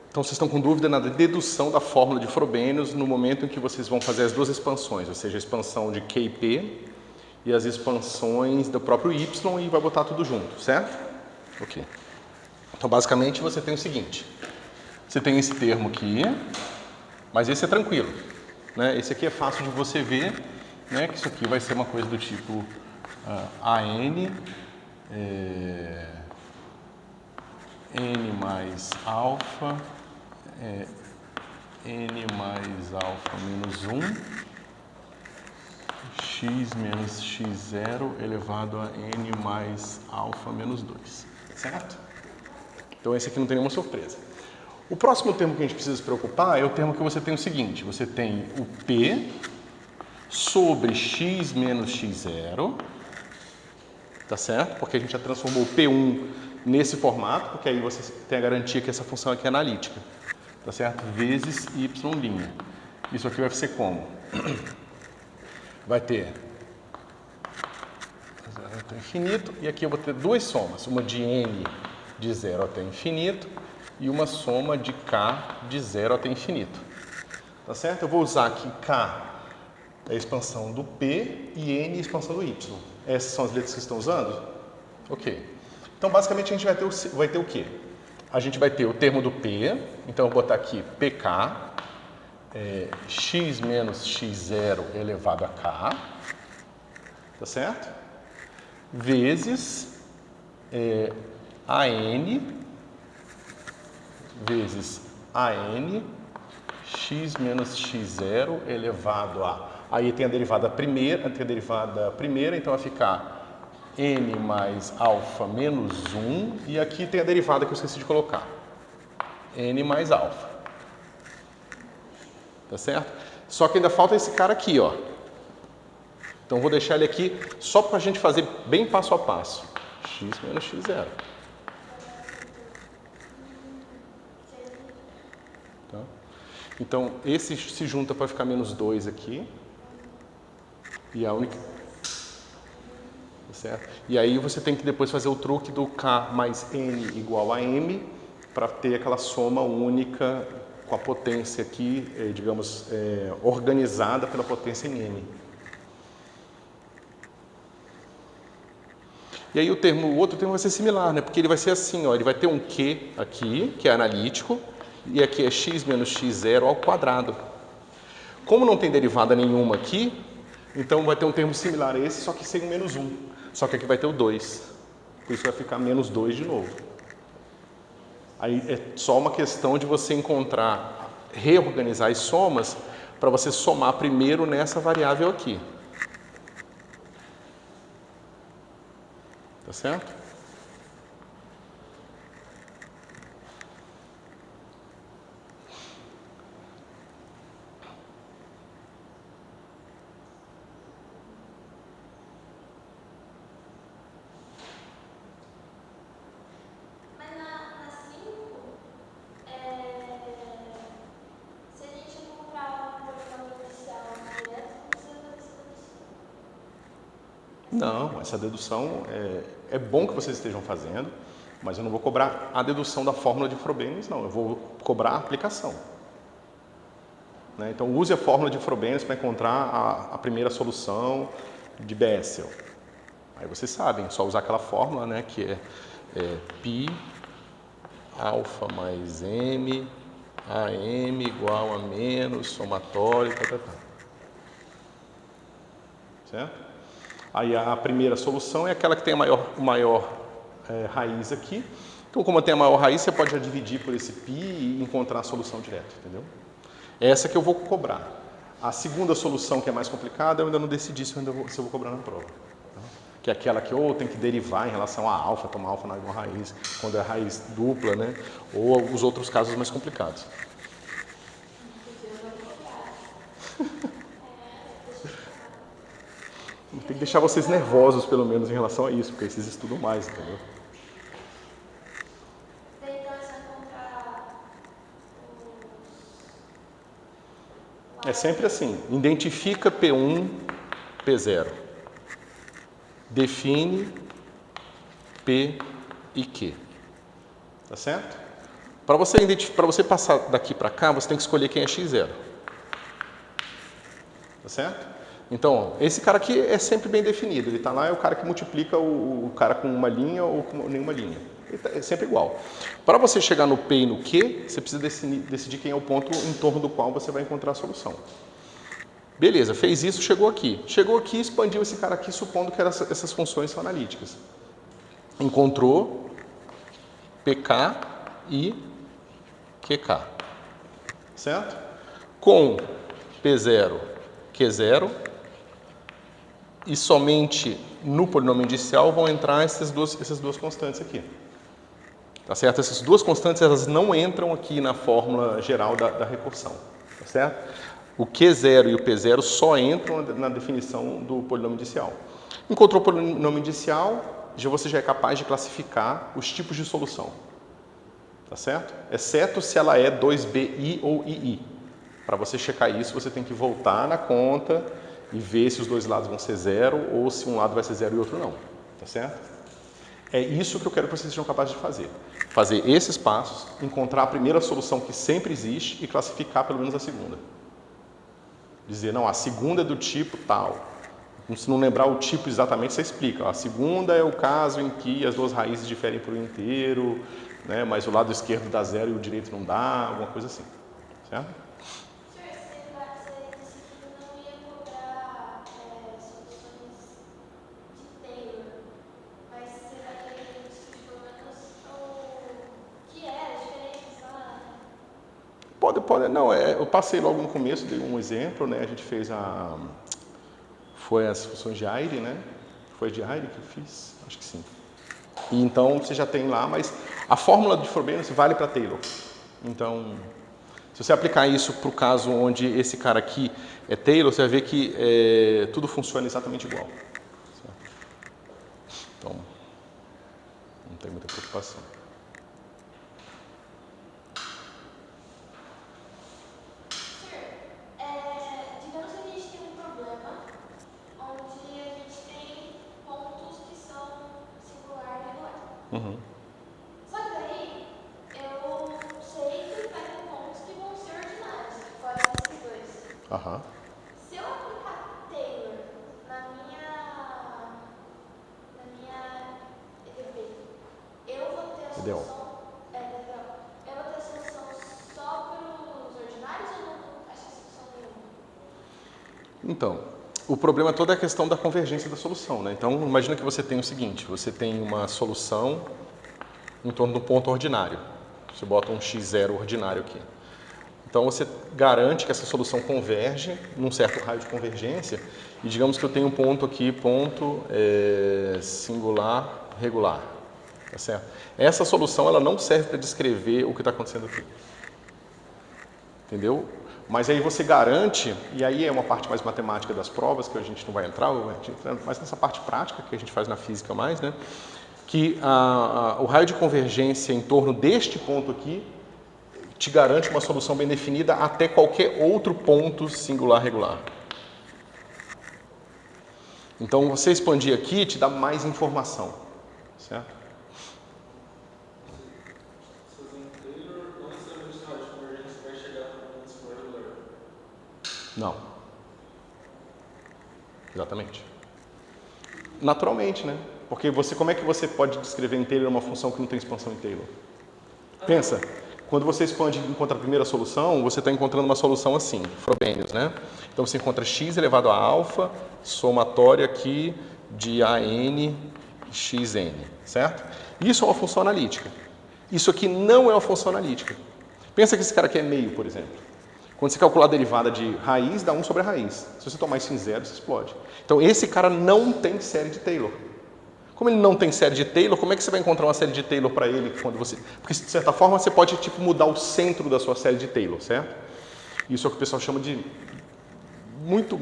Então, vocês estão com dúvida na dedução da fórmula de Frobenius no momento em que vocês vão fazer as duas expansões, ou seja, a expansão de Q e P e as expansões do próprio Y e vai botar tudo junto, certo? Ok. Então, basicamente, você tem o seguinte. Você tem esse termo aqui, mas esse é tranquilo, né? Esse aqui é fácil de você ver, né? Que isso aqui vai ser uma coisa do tipo AN N mais alfa, N mais alfa menos 1, x menos x0 elevado a N mais alfa menos 2, certo? Então esse aqui não tem nenhuma surpresa. O próximo termo que a gente precisa se preocupar é o termo que você tem o seguinte, você tem o P sobre x menos x0, tá certo? Porque a gente já transformou o P1 nesse formato, porque aí você tem a garantia que essa função aqui é analítica, tá certo? Vezes y'. Isso aqui vai ser como? Vai ter 0 até infinito, e aqui eu vou ter duas somas, uma de n de 0 até infinito e uma soma de k de 0 até infinito, tá certo? Eu vou usar aqui k é a expansão do P e n é a expansão do y. Essas são as letras que estão usando? Ok. Então, basicamente, a gente vai ter o quê? A gente vai ter o termo do P, então eu vou botar aqui PK, x menos x0 elevado a k, tá certo? Vezes AN, vezes AN, x menos x0 elevado a... Aí tem a derivada primeira, então vai ficar n mais alfa menos 1, e aqui tem a derivada que eu esqueci de colocar, n mais alfa, tá certo? Só que ainda falta esse cara aqui, ó. Então vou deixar ele aqui só para a gente fazer bem passo a passo, x menos x0. Tá? Então esse se junta para ficar menos 2 aqui, e a única... Certo? E aí você tem que depois fazer o truque do K mais N igual a M para ter aquela soma única com a potência aqui, digamos, organizada pela potência em N. E aí o outro termo vai ser similar, né? Porque ele vai ser assim, ó, ele vai ter um Q aqui, que é analítico, e aqui é x menos x0 ao quadrado. Como não tem derivada nenhuma aqui, então vai ter um termo similar a esse, só que sem o menos 1. Só que aqui vai ter o 2. Por isso vai ficar menos 2 de novo. Aí é só uma questão de você reorganizar as somas para você somar primeiro nessa variável aqui. Tá certo? Não, essa dedução é bom que vocês estejam fazendo, mas eu não vou cobrar a dedução da fórmula de Frobenius, não. Eu vou cobrar a aplicação. Né? Então, use a fórmula de Frobenius para encontrar a primeira solução de Bessel. Aí vocês sabem, é só usar aquela fórmula, né, que é π alfa mais m, AM igual a menos somatório, certo? Aí a primeira solução é aquela que tem a maior raiz aqui. Então, como tem a maior raiz, você pode já dividir por esse π e encontrar a solução direta, entendeu? Essa que eu vou cobrar. A segunda solução, que é mais complicada, eu ainda não decidi se eu vou cobrar na prova. Tá? Que é aquela que ou tem que derivar em relação a alfa, tomar alfa na igual raiz, quando é raiz dupla, né? Ou os outros casos mais complicados. Tem que deixar vocês nervosos, pelo menos, em relação a isso, porque aí vocês estudam mais, entendeu? É sempre assim, identifica P1, P0. Define P e Q. Tá certo? Para você passar daqui para cá, você tem que escolher quem é x0. Tá certo? Então, esse cara aqui é sempre bem definido. Ele está lá, é o cara que multiplica o cara com uma linha ou com nenhuma linha. É sempre igual. Para você chegar no P e no Q, você precisa decidir quem é o ponto em torno do qual você vai encontrar a solução. Beleza, fez isso, chegou aqui. Chegou aqui, expandiu esse cara aqui, supondo que essas funções são analíticas. Encontrou PK e QK. Certo? Com P0, Q0, e somente no polinômio indicial vão entrar essas duas constantes aqui. Tá certo? Essas duas constantes elas não entram aqui na fórmula geral da recursão. Tá certo? O Q0 e o P0 só entram na definição do polinômio indicial. Encontrou o polinômio indicial, você já é capaz de classificar os tipos de solução. Tá certo? Exceto se ela é 2BI ou II. Para você checar isso, você tem que voltar na conta e ver se os dois lados vão ser zero ou se um lado vai ser zero e outro não. Tá certo? É isso que eu quero que vocês sejam capazes de fazer. Fazer esses passos, encontrar a primeira solução que sempre existe e classificar pelo menos a segunda. Dizer, não, a segunda é do tipo tal. Se não lembrar o tipo exatamente, você explica. A segunda é o caso em que as duas raízes diferem por um inteiro, né, mas o lado esquerdo dá zero e o direito não dá, alguma coisa assim. Certo? Pode, não, eu passei logo no começo, dei um exemplo, né, a gente fez foi as funções de Aire, né, foi de Aire que eu fiz, acho que sim. E então você já tem lá, mas a fórmula de Frobenius vale para Taylor. Então, se você aplicar isso para o caso onde esse cara aqui é Taylor, você vai ver que tudo funciona exatamente igual. Então, não tem muita preocupação. Uhum. Só que daí eu sei que vai ter pontos que vão ser ordinários, fora desses dois. Aham. Se eu aplicar Taylor na minha EDP, eu vou ter a solução. Eu vou ter a solução só para os ordinários ou não acho a solução nenhuma? Então, o problema todo é a questão da convergência da solução, né? Então, imagina que você tem o seguinte, você tem uma solução em torno do ponto ordinário. Você bota um x0 ordinário aqui. Então, você garante que essa solução converge num certo raio de convergência e digamos que eu tenho um ponto aqui, ponto singular regular. Tá certo? Essa solução ela não serve para descrever o que está acontecendo aqui. Entendeu? Mas aí você garante, e aí é uma parte mais matemática das provas, que a gente não vai entrar, mas nessa parte prática que a gente faz na física mais, né? Que o raio de convergência em torno deste ponto aqui te garante uma solução bem definida até qualquer outro ponto singular regular. Então, você expandir aqui te dá mais informação, certo? Não. Exatamente. Naturalmente, né? Porque como é que você pode descrever em Taylor uma função que não tem expansão em Taylor? Pensa, quando você expande e encontra a primeira solução, você está encontrando uma solução assim, Frobenius, né? Então você encontra x elevado a alfa, somatório aqui de an xn, certo? Isso é uma função analítica. Isso aqui não é uma função analítica. Pensa que esse cara aqui é meio, por exemplo. Quando você calcular a derivada de raiz, dá 1 sobre a raiz. Se você tomar isso em zero, você explode. Então, esse cara não tem série de Taylor. Como ele não tem série de Taylor, como é que você vai encontrar uma série de Taylor para ele quando você... Porque, de certa forma, você pode mudar o centro da sua série de Taylor, certo? Isso é o que o pessoal chama de... Muito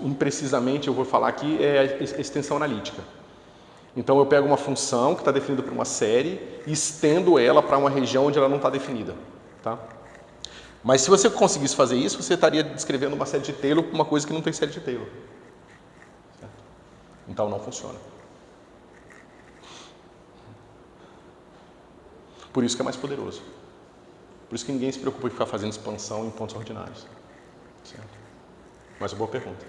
imprecisamente, eu vou falar aqui, é a extensão analítica. Então, eu pego uma função que está definida por uma série e estendo ela para uma região onde ela não está definida, tá? Mas se você conseguisse fazer isso, você estaria descrevendo uma série de Taylor para uma coisa que não tem série de Taylor. Certo? Então não funciona. Por isso que é mais poderoso. Por isso que ninguém se preocupa em ficar fazendo expansão em pontos ordinários. Certo? Mas uma boa pergunta.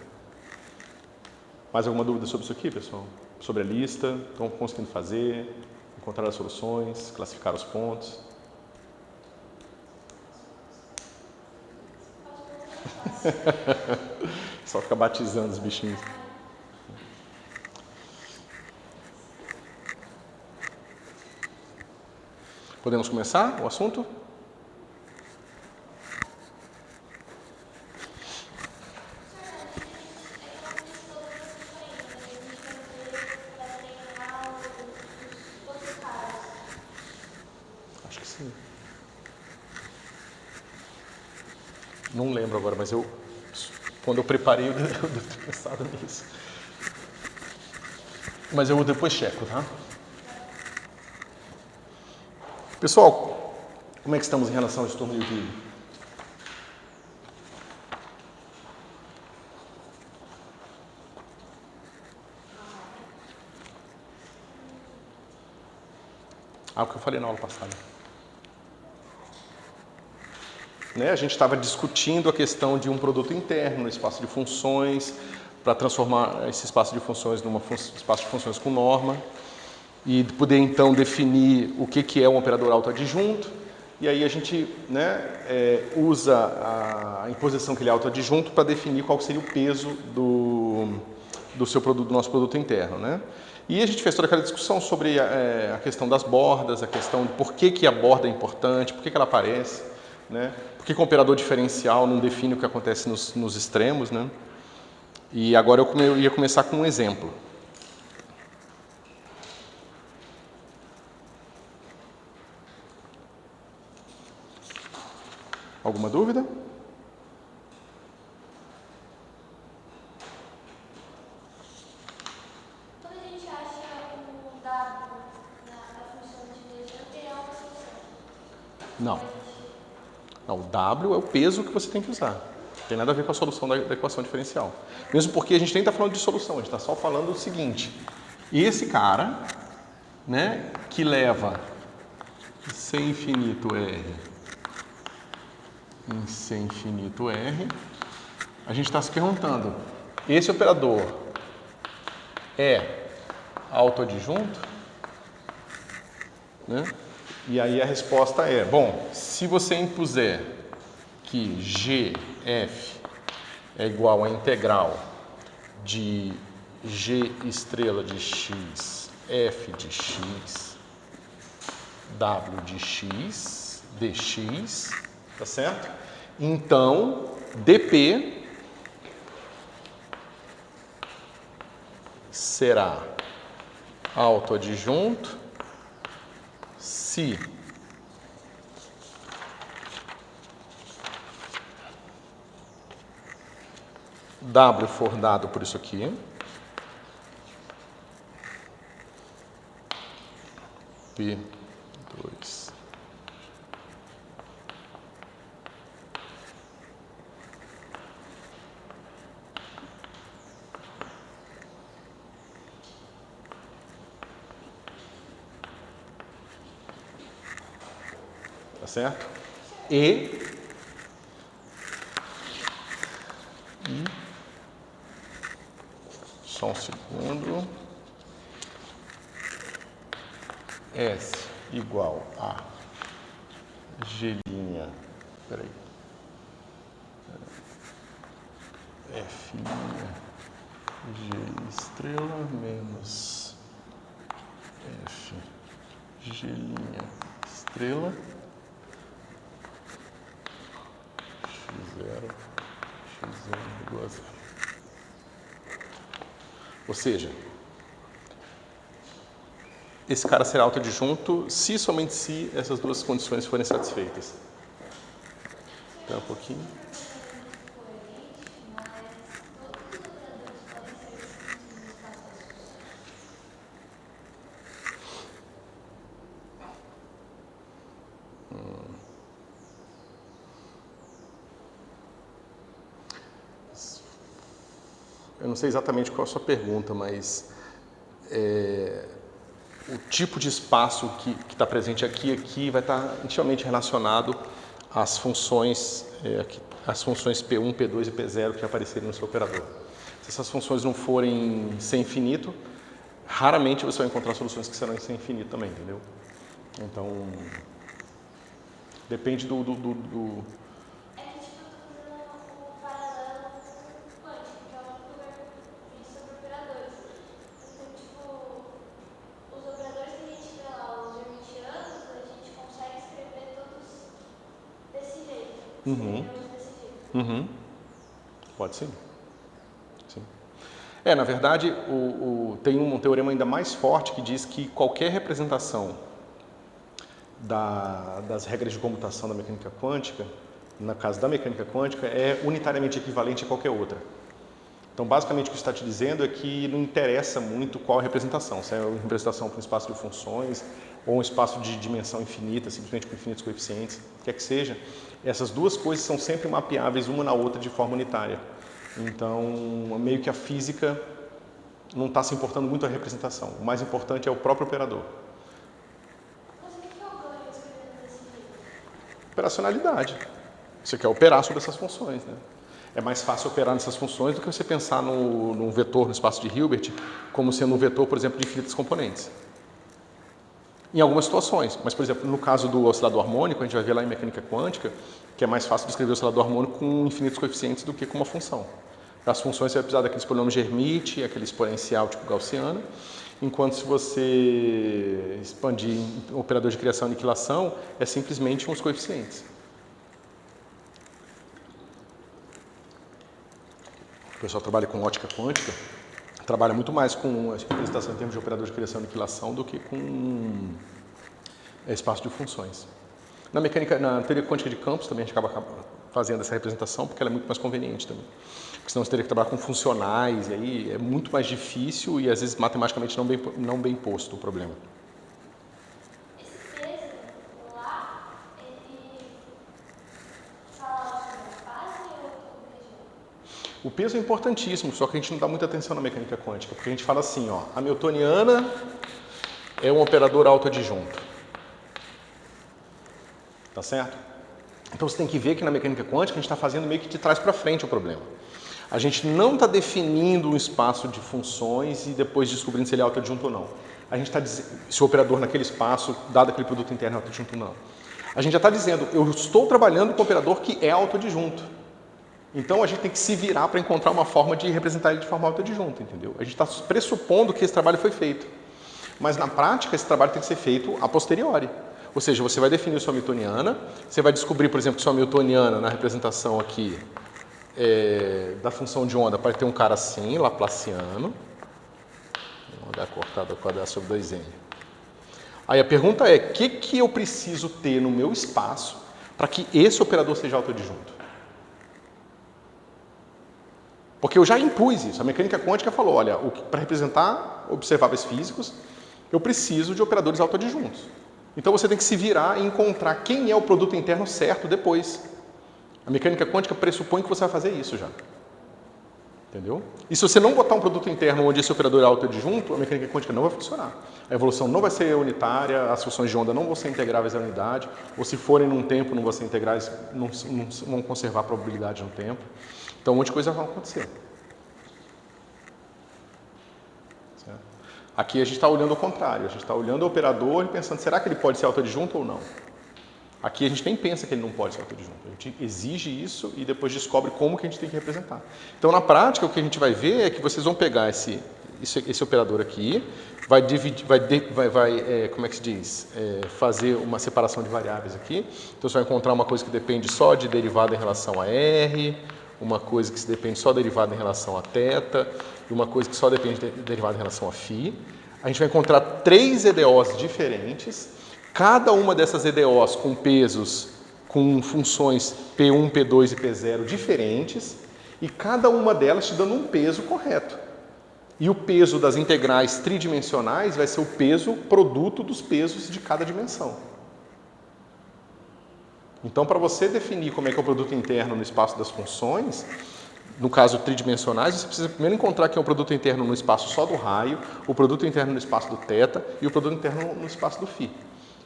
Mais alguma dúvida sobre isso aqui, pessoal? Sobre a lista? Estão conseguindo fazer? Encontrar as soluções? Classificar os pontos? Só ficar batizando os bichinhos. Podemos começar o assunto? Acho que sim. Não lembro agora, mas quando eu preparei, eu devo ter pensado nisso. Mas eu depois checo, tá? Pessoal, como é que estamos em relação ao estudo do YouTube? O que eu falei na aula passada. Né? A gente estava discutindo a questão de um produto interno, um espaço de funções, para transformar esse espaço de funções num espaço de funções com norma e poder então definir o que é um operador autoadjunto. E aí a gente, né, usa a imposição que ele é autoadjunto para definir qual seria o peso do seu produto, do nosso produto interno, né? E a gente fez toda aquela discussão sobre a questão das bordas, a questão de por que a borda é importante, por que ela aparece, né? Por que o operador diferencial não define o que acontece nos extremos, né? E agora eu ia começar com um exemplo. Alguma dúvida? Quando a gente acha um dado na função de mediano, ele é uma solução. Não. Não, o W é o peso que você tem que usar. Não tem nada a ver com a solução da equação diferencial. Mesmo porque a gente nem está falando de solução, a gente está só falando o seguinte. Esse cara, né, que leva C infinito R em C infinito R, a gente está se perguntando, esse operador é autoadjunto? Né? E aí a resposta é, bom, se você impuser que GF é igual a integral de G estrela de X, F de X, W de X, dx, tá certo? Então, dP será autoadjunto se W for dado por isso aqui, P2 tá certo? E só um segundo. S igual a G', peraí, F', G estrela menos F, G' estrela, X0 igual a 0. Ou seja, esse cara será autoadjunto se e somente se essas duas condições forem satisfeitas. Espera um pouquinho. Eu não sei exatamente qual é a sua pergunta, mas o tipo de espaço que está presente aqui vai estar intimamente relacionado às funções P1, P2 e P0 que aparecerem no seu operador. Se essas funções não forem sem infinito, raramente você vai encontrar soluções que serão sem infinito também, entendeu? Então, depende do... É que, tipo, eu tô fazendo o paralelo quântico, que é o único lugar que eu vi sobre operadores. Então, tipo, os operadores que a gente vê lá, os hermitianos, a gente consegue escrever todos desse jeito. Escrevemos desse jeito. Pode sim. Sim. Na verdade, tem um teorema ainda mais forte que diz que qualquer representação das regras de comutação da mecânica quântica, no caso da mecânica quântica, é unitariamente equivalente a qualquer outra. Então, basicamente, o que está te dizendo é que não interessa muito qual a representação, se é uma representação para um espaço de funções ou um espaço de dimensão infinita, simplesmente com infinitos coeficientes, quer que seja, essas duas coisas são sempre mapeáveis uma na outra de forma unitária. Então, meio que a física não está se importando muito a representação. O mais importante é o próprio operador. Mas o que é o ganho escrevendo desse jeito? Operacionalidade. Você quer operar sobre essas funções, né? É mais fácil operar nessas funções do que você pensar num vetor no espaço de Hilbert como sendo um vetor, por exemplo, de infinitos componentes. Em algumas situações, mas, por exemplo, no caso do oscilador harmônico, a gente vai ver lá em mecânica quântica que é mais fácil de escrever o oscilador harmônico com infinitos coeficientes do que com uma função. Para as funções você vai precisar daqueles polinômios de Hermite, aquele exponencial tipo gaussiano, enquanto se você expandir em operador de criação e aniquilação, é simplesmente uns coeficientes. O pessoal trabalha com ótica quântica, trabalha muito mais com a representação em termos de operador de criação e aniquilação do que com espaço de funções. Na teoria quântica de campos também a gente acaba fazendo essa representação porque ela é muito mais conveniente também. Porque senão você teria que trabalhar com funcionais e aí é muito mais difícil e às vezes matematicamente não bem posto o problema. Esse peso lá, ele fala sobre fase ou região? O peso é importantíssimo, só que a gente não dá muita atenção na mecânica quântica, porque a gente fala assim, ó, a newtoniana é um operador autoadjunto. Tá certo? Então você tem que ver que na mecânica quântica a gente está fazendo meio que de trás para frente o problema. A gente não está definindo um espaço de funções e depois descobrindo se ele é autoadjunto ou não. A gente está dizendo se o operador naquele espaço, dado aquele produto interno, é autoadjunto ou não. A gente já está dizendo, eu estou trabalhando com um operador que é autoadjunto. Então a gente tem que se virar para encontrar uma forma de representar ele de forma autoadjunta, entendeu? A gente está pressupondo que esse trabalho foi feito. Mas na prática esse trabalho tem que ser feito a posteriori. Ou seja, você vai definir sua hamiltoniana, você vai descobrir, por exemplo, que sua hamiltoniana na representação aqui da função de onda pode ter um cara assim, laplaciano. Onda cortada ao quadrado sobre 2n. Aí a pergunta é, o que eu preciso ter no meu espaço para que esse operador seja autoadjunto? Porque eu já impus isso. A mecânica quântica falou, olha, para representar observáveis físicos, eu preciso de operadores autoadjuntos. Então você tem que se virar e encontrar quem é o produto interno certo depois. A mecânica quântica pressupõe que você vai fazer isso já. Entendeu? E se você não botar um produto interno onde esse operador é autoadjunto, a mecânica quântica não vai funcionar. A evolução não vai ser unitária, as funções de onda não vão ser integráveis à unidade, ou se forem num tempo não vão ser integrais, não vão conservar a probabilidade no tempo. Então um monte de coisa vai acontecer. Certo? Aqui a gente está olhando ao contrário, a gente está olhando o operador e pensando, será que ele pode ser autoadjunto ou não? Aqui a gente nem pensa que ele não pode ser autoadjunto, a gente exige isso e depois descobre como que a gente tem que representar. Então, na prática, o que a gente vai ver é que vocês vão pegar esse operador aqui, vai dividir, como é que se diz? Fazer uma separação de variáveis aqui. Então, você vai encontrar uma coisa que depende só de derivada em relação a R, uma coisa que se depende só de derivada em relação a θ, e uma coisa que só depende de derivada em relação a φ. A gente vai encontrar 3 EDOs diferentes. Cada uma dessas EDOs com pesos, com funções P1, P2 e P0 diferentes, e cada uma delas te dando um peso correto. E o peso das integrais tridimensionais vai ser o peso produto dos pesos de cada dimensão. Então, para você definir como é que é o produto interno no espaço das funções, no caso tridimensionais, você precisa primeiro encontrar que é um produto interno no espaço só do raio, o produto interno no espaço do θ e o produto interno no espaço do φ.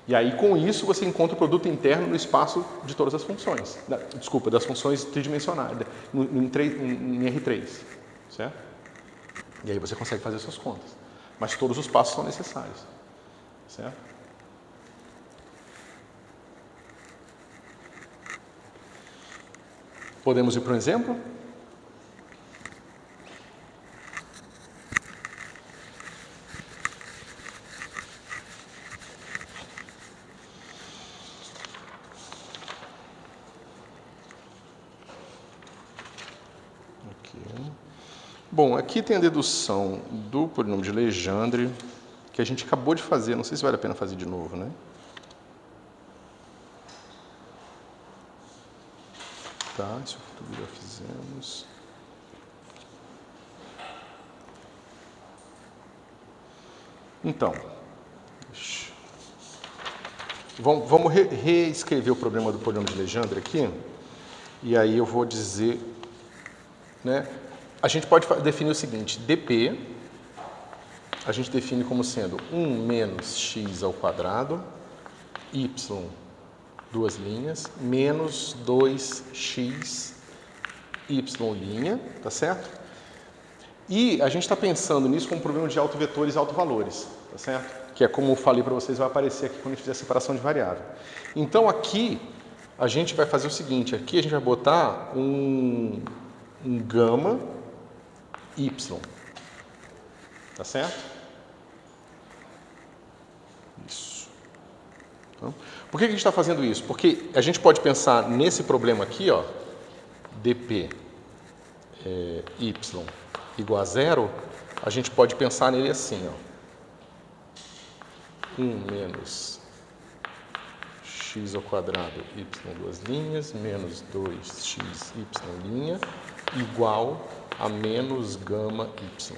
E aí, com isso, você encontra o produto interno no espaço de todas as funções. Desculpa, das funções tridimensionais, em R3. Certo? E aí você consegue fazer suas contas. Mas todos os passos são necessários. Certo? Podemos ir para um exemplo? Bom, aqui tem a dedução do polinômio de Legendre, que a gente acabou de fazer, não sei se vale a pena fazer de novo, né? Tá, isso tudo já fizemos. Então, vamos reescrever o problema do polinômio de Legendre aqui, e aí eu vou dizer, né? A gente pode definir o seguinte, dp, a gente define como sendo 1 menos x ao quadrado, y, duas linhas, menos 2x, y', tá certo? E a gente está pensando nisso como problema de autovetores e autovalores, tá certo? Que é como eu falei para vocês, vai aparecer aqui quando a gente fizer a separação de variável. Então aqui, a gente vai fazer o seguinte, aqui a gente vai botar um gama, y, tá certo? Isso. Então, por que a gente está fazendo isso? Porque a gente pode pensar nesse problema aqui, ó, dp y igual a zero, a gente pode pensar nele assim, ó, 1 menos x ao quadrado, y duas linhas, menos 2x, y', igual a menos gama y.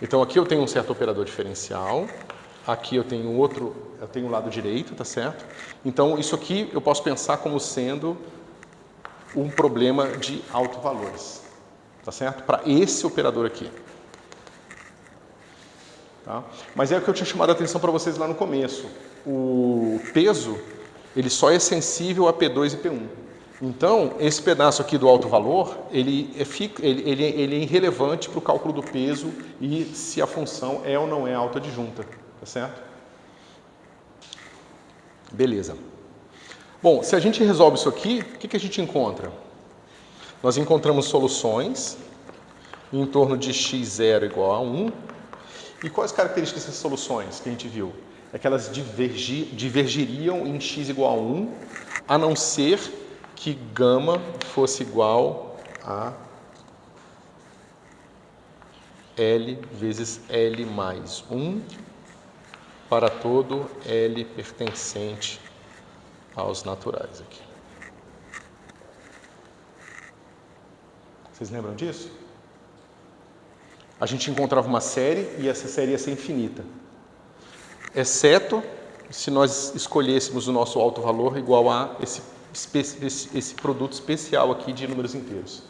Então aqui eu tenho um certo operador diferencial, aqui eu tenho outro, eu tenho o lado direito, tá certo? Então isso aqui eu posso pensar como sendo um problema de autovalores, tá certo? Para esse operador aqui. Tá? Mas é o que eu tinha chamado a atenção para vocês lá no começo. O peso, ele só é sensível a P2 e P1. Então, esse pedaço aqui do alto valor, ele é irrelevante para o cálculo do peso e se a função é ou não é autoadjunta, tá certo? Beleza. Bom, se a gente resolve isso aqui, o que a gente encontra? Nós encontramos soluções em torno de x0 igual a 1. E quais as características dessas soluções que a gente viu? É que elas divergiriam em x igual a 1, a não ser que gama fosse igual a L vezes L mais 1 para todo L pertencente aos naturais aqui. Vocês lembram disso? A gente encontrava uma série e essa série ia ser infinita, exceto se nós escolhêssemos o nosso alto valor igual a esse produto especial aqui de números inteiros.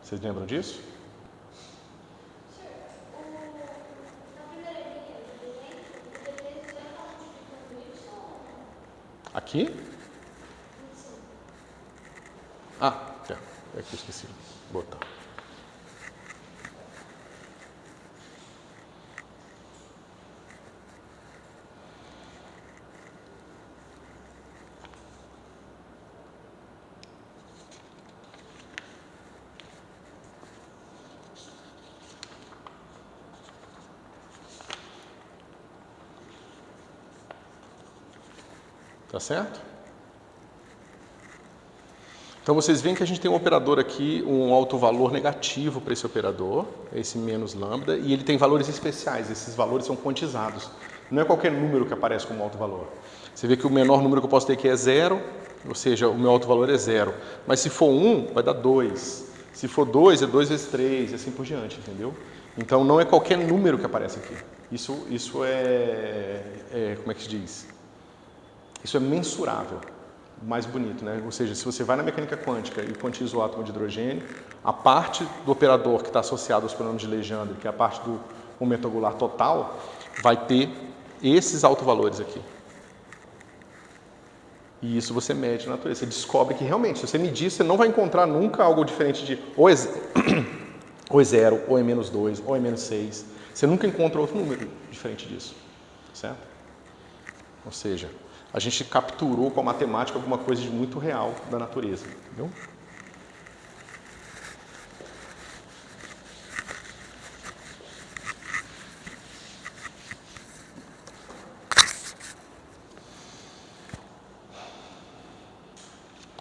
Vocês lembram disso? Aqui? Ah, é que eu esqueci de botar. Tá certo? Então vocês veem que a gente tem um operador aqui, um alto valor negativo para esse operador, esse menos lambda, e ele tem valores especiais, esses valores são quantizados. Não é qualquer número que aparece como alto valor. Você vê que o menor número que eu posso ter aqui é 0, ou seja, o meu alto valor é 0. Mas se for 1, vai dar 2. Se for 2, é 2 vezes 3, e assim por diante, entendeu? Então não é qualquer número que aparece aqui. Isso é como é que se diz? Isso é mensurável, mais bonito, né? Ou seja, se você vai na mecânica quântica e quantiza o átomo de hidrogênio, a parte do operador que está associado aos polinomes de Legendre, que é a parte do momento angular total, vai ter esses autovalores aqui. E isso você mede na natureza. Você descobre que realmente, se você medir, você não vai encontrar nunca algo diferente de ou é 0, ou é menos 2, ou é menos 6. Você nunca encontra outro número diferente disso. Certo? Ou seja, a gente capturou com a matemática alguma coisa de muito real da natureza. Entendeu?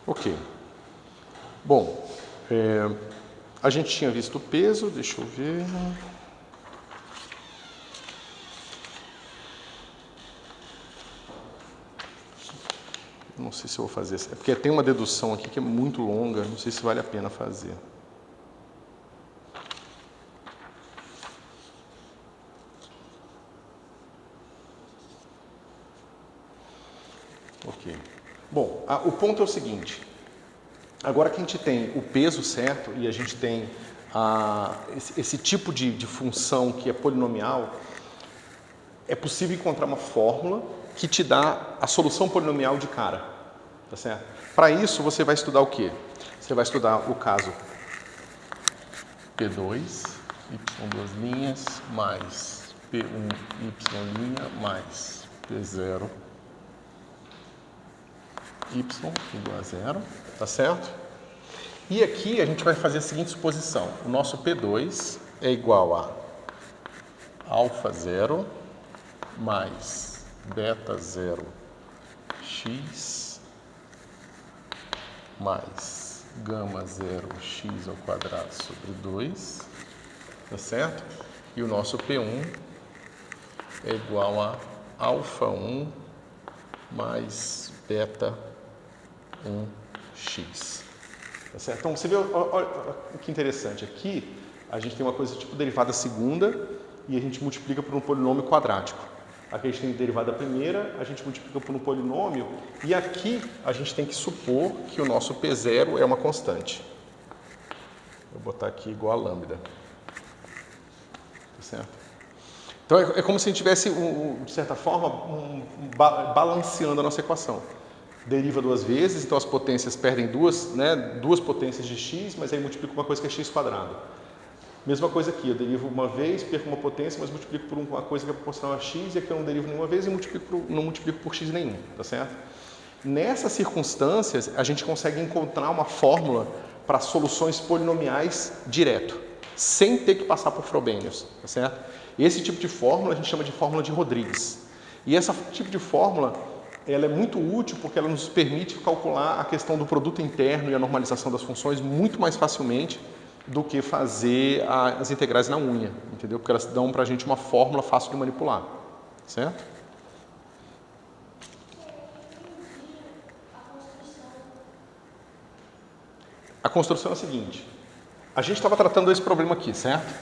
Ok. Bom, a gente tinha visto o peso, deixa eu ver. Não sei se eu vou fazer. É porque tem uma dedução aqui que é muito longa, não sei se vale a pena fazer. Ok. Bom, o ponto é o seguinte. Agora que a gente tem o peso certo e a gente tem esse tipo de função que é polinomial, é possível encontrar uma fórmula que te dá a solução polinomial de cara. Tá certo? Para isso, você vai estudar o quê? Você vai estudar o caso P2, y2' mais P1, y' mais P0, y igual a 0, tá certo? E aqui a gente vai fazer a seguinte suposição. O nosso P2 é igual a alfa 0 mais beta 0 x mais gama 0 x ao quadrado sobre 2, tá certo? E o nosso P1 é igual a alfa 1 mais beta 1x. Tá certo? Então, você vê, olha que interessante. Aqui, a gente tem uma coisa tipo derivada segunda e a gente multiplica por um polinômio quadrático. Aqui a gente tem derivada primeira, a gente multiplica por um polinômio e aqui a gente tem que supor que o nosso P0 é uma constante. Vou botar aqui igual a lambda. Tá certo? Então, é como se a gente tivesse, de certa forma, balanceando a nossa equação. Deriva duas vezes, então as potências perdem duas potências de x, mas aí multiplico uma coisa que é x quadrado. Mesma coisa aqui, eu derivo uma vez, perco uma potência, mas multiplico por uma coisa que é proporcional a x, e aqui eu não derivo nenhuma vez e não multiplico por x nenhum, tá certo? Nessas circunstâncias, a gente consegue encontrar uma fórmula para soluções polinomiais direto, sem ter que passar por Frobenius, tá certo? Esse tipo de fórmula a gente chama de fórmula de Rodrigues. E esse tipo de fórmula ela é muito útil porque ela nos permite calcular a questão do produto interno e a normalização das funções muito mais facilmente do que fazer as integrais na unha, entendeu? Porque elas dão para a gente uma fórmula fácil de manipular, certo? A construção é a seguinte, a gente estava tratando esse problema aqui, certo?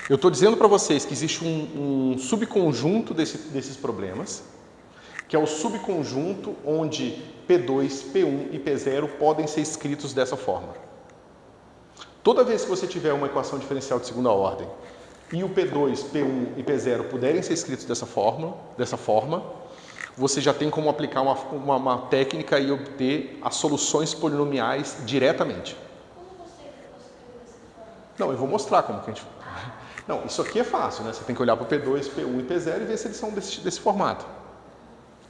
Eu estou dizendo para vocês que existe um subconjunto desses problemas, que é o subconjunto onde P2, P1 e P0 podem ser escritos dessa forma. Toda vez que você tiver uma equação diferencial de segunda ordem e o P2, P1 e P0 puderem ser escritos dessa forma, você já tem como aplicar uma técnica e obter as soluções polinomiais diretamente. Como você escreveu dessa forma? Não, eu vou mostrar como que a gente... Não, isso aqui é fácil, né? Você tem que olhar para o P2, P1 e P0 e ver se eles são desse formato.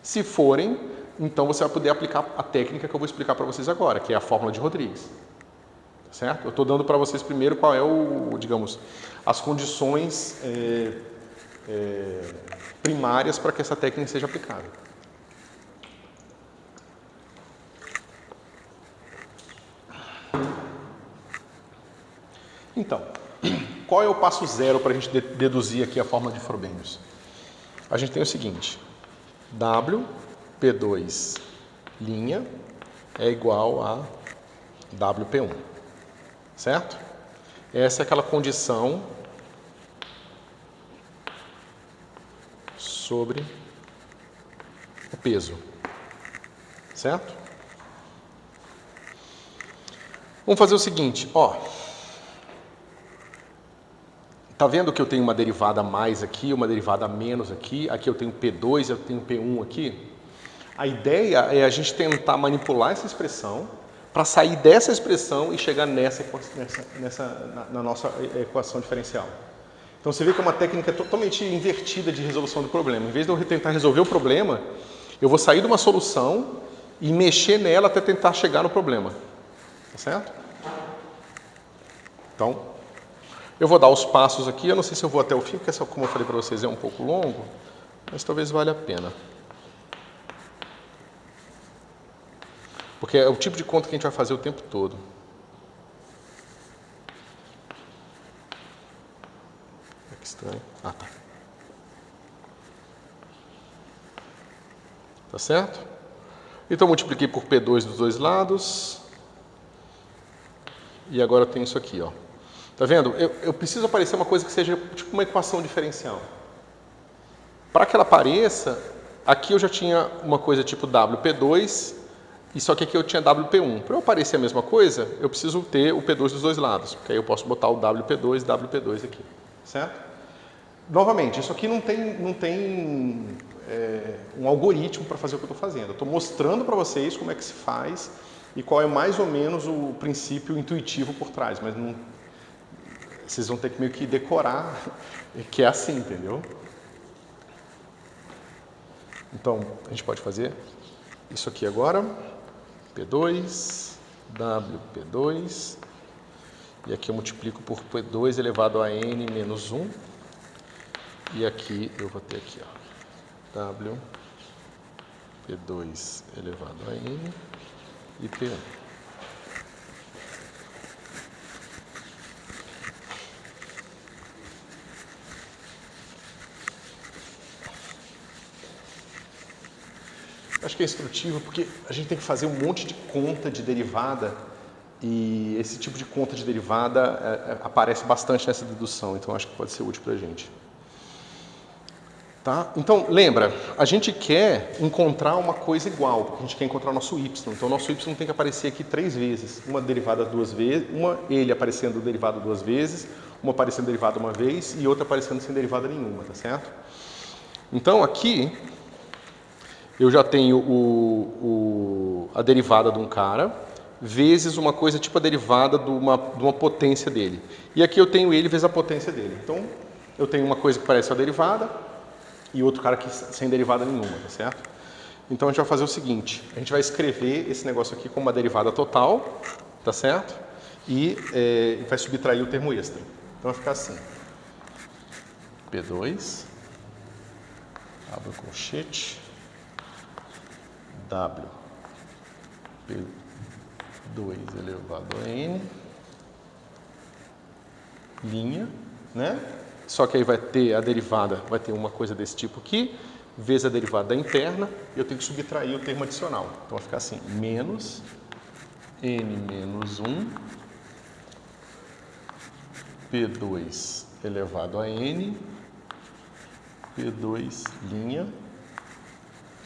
Se forem, então você vai poder aplicar a técnica que eu vou explicar para vocês agora, que é a fórmula de Rodrigues. Certo? Eu estou dando para vocês primeiro qual é as condições primárias para que essa técnica seja aplicada. Então, qual é o passo zero para a gente deduzir aqui a fórmula de Frobenius? A gente tem o seguinte, W, P2' é igual a WP1. Certo? Essa é aquela condição sobre o peso. certo? Vamos fazer o seguinte, ó. Tá vendo que eu tenho uma derivada a mais aqui, uma derivada a menos aqui, aqui eu tenho P2, eu tenho P1 aqui? A ideia é a gente tentar manipular essa expressão para sair dessa expressão e chegar na nossa equação diferencial. Então você vê que é uma técnica totalmente invertida de resolução do problema. Em vez de eu tentar resolver o problema, eu vou sair de uma solução e mexer nela até tentar chegar no problema. Tá certo? Então, eu vou dar os passos aqui. Eu não sei se eu vou até o fim, porque essa, como eu falei para vocês, é um pouco longo, mas talvez valha a pena. Porque é o tipo de conta que a gente vai fazer o tempo todo. Que estranho. Ah, tá. Tá certo? Então, eu multipliquei por P2 dos dois lados. E agora eu tenho isso aqui, ó. Tá vendo? Eu preciso aparecer uma coisa que seja tipo uma equação diferencial. Para que ela apareça, aqui eu já tinha uma coisa tipo WP2, e só que aqui eu tinha WP1. Para eu aparecer a mesma coisa, eu preciso ter o P2 dos dois lados, porque aí eu posso botar o WP2 e WP2 aqui, certo? Novamente, isso aqui não tem um algoritmo para fazer o que eu estou fazendo. Eu estou mostrando para vocês como é que se faz e qual é mais ou menos o princípio intuitivo por trás, mas não, vocês vão ter que meio que decorar que é assim, entendeu? Então, a gente pode fazer isso aqui agora, P2, WP2, e aqui eu multiplico por P2 elevado a n menos 1, e aqui eu vou ter aqui, ó, W, P2 elevado a n e P1. Acho que é instrutivo porque a gente tem que fazer um monte de conta de derivada e esse tipo de conta de derivada aparece bastante nessa dedução, então acho que pode ser útil para a gente. Tá? Então, lembra, a gente quer encontrar uma coisa igual, porque a gente quer encontrar o nosso y. Então, o nosso y tem que aparecer aqui 3 vezes. Uma derivada 2 vezes, ele aparecendo derivada 2 vezes, uma aparecendo derivada 1 vez e outra aparecendo sem derivada nenhuma, tá certo? Então, aqui, eu já tenho a derivada de um cara, vezes uma coisa tipo a derivada de uma potência dele. E aqui eu tenho ele vezes a potência dele. Então, eu tenho uma coisa que parece a derivada, e outro cara que sem derivada nenhuma, tá certo? Então a gente vai fazer o seguinte, a gente vai escrever esse negócio aqui como uma derivada total, tá certo? E vai subtrair o termo extra. Então vai ficar assim, P2, abre o colchete, W, P2 elevado a N, linha, né? Só que aí vai ter a derivada, vai ter uma coisa desse tipo aqui, vezes a derivada interna, e eu tenho que subtrair o termo adicional. Então vai ficar assim, menos n menos 1, P2 elevado a n, P2 linha,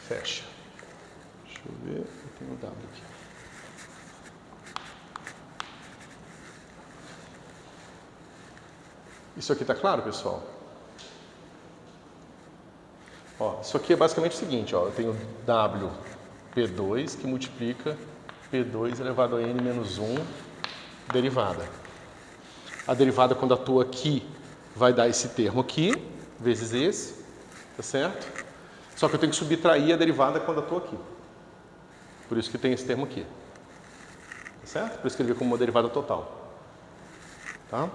fecha. Deixa eu ver, eu tenho o W aqui. Isso aqui está claro, pessoal? Ó, isso aqui é basicamente o seguinte, ó, eu tenho W P2 que multiplica P2 elevado a n menos 1 derivada. A derivada, quando atua aqui, vai dar esse termo aqui, vezes esse, tá certo? Só que eu tenho que subtrair a derivada quando atua aqui. Por isso que tem esse termo aqui. Tá certo? Por escrever como uma derivada total. Tá?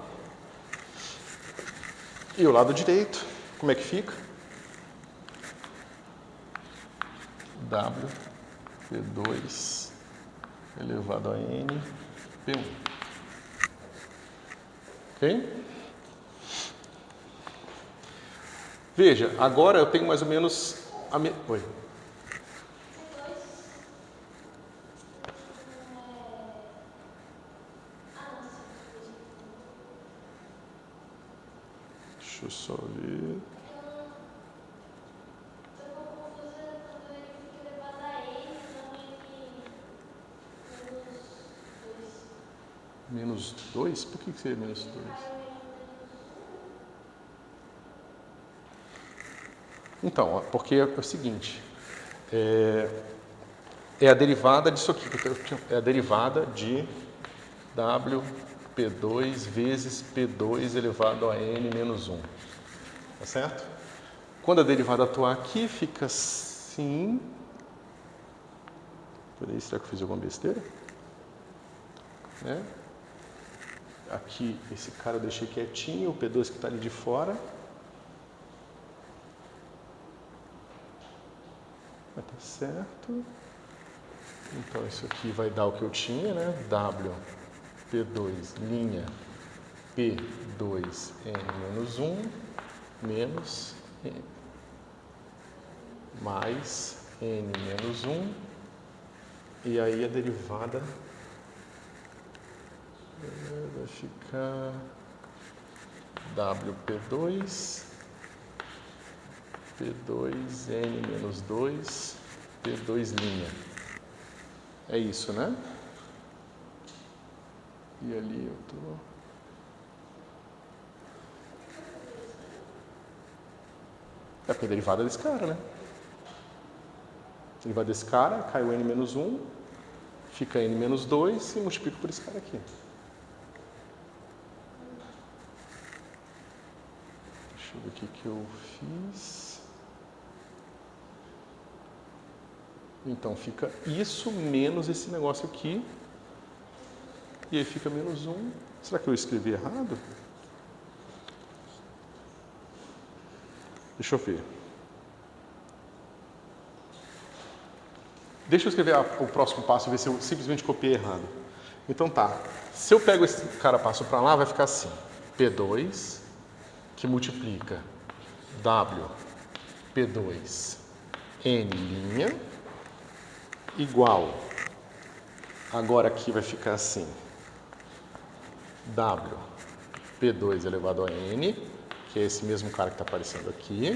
E o lado direito, como é que fica? W P2 elevado a n P1. Ok? Veja, agora eu tenho mais ou menos a Oi. Deixa eu só ver. Menos 2? Por que seria menos 2? Então, ó, porque é o seguinte, é a derivada disso aqui, é a derivada de WP2 vezes P2 elevado a N menos 1, tá certo? Quando a derivada atuar aqui, fica assim. Peraí, será que eu fiz alguma besteira? Né? Aqui, esse cara eu deixei quietinho, o P2 que está ali de fora. Vai estar certo. Então, isso aqui vai dar o que eu tinha, né? W, P2, linha, P2, N menos 1, menos N, mais N menos 1, e aí a derivada vai ficar WP2, P2, N menos 2, P2 linha. É isso, né? E ali eu tô... É porque a derivada desse cara, né? A derivada desse cara, cai o N menos 1, fica N menos 2 e multiplica por esse cara aqui. Deixa eu ver o que eu fiz. Então fica isso menos esse negócio aqui. E aí fica menos 1. Será que eu escrevi errado? Deixa eu ver. Deixa eu escrever o próximo passo e ver se eu simplesmente copiei errado. Então tá. Se eu pego esse cara passo para lá, vai ficar assim. P2, que multiplica W, P2, N linha, igual. Agora aqui vai ficar assim. W, P2 elevado a N, que é esse mesmo cara que está aparecendo aqui.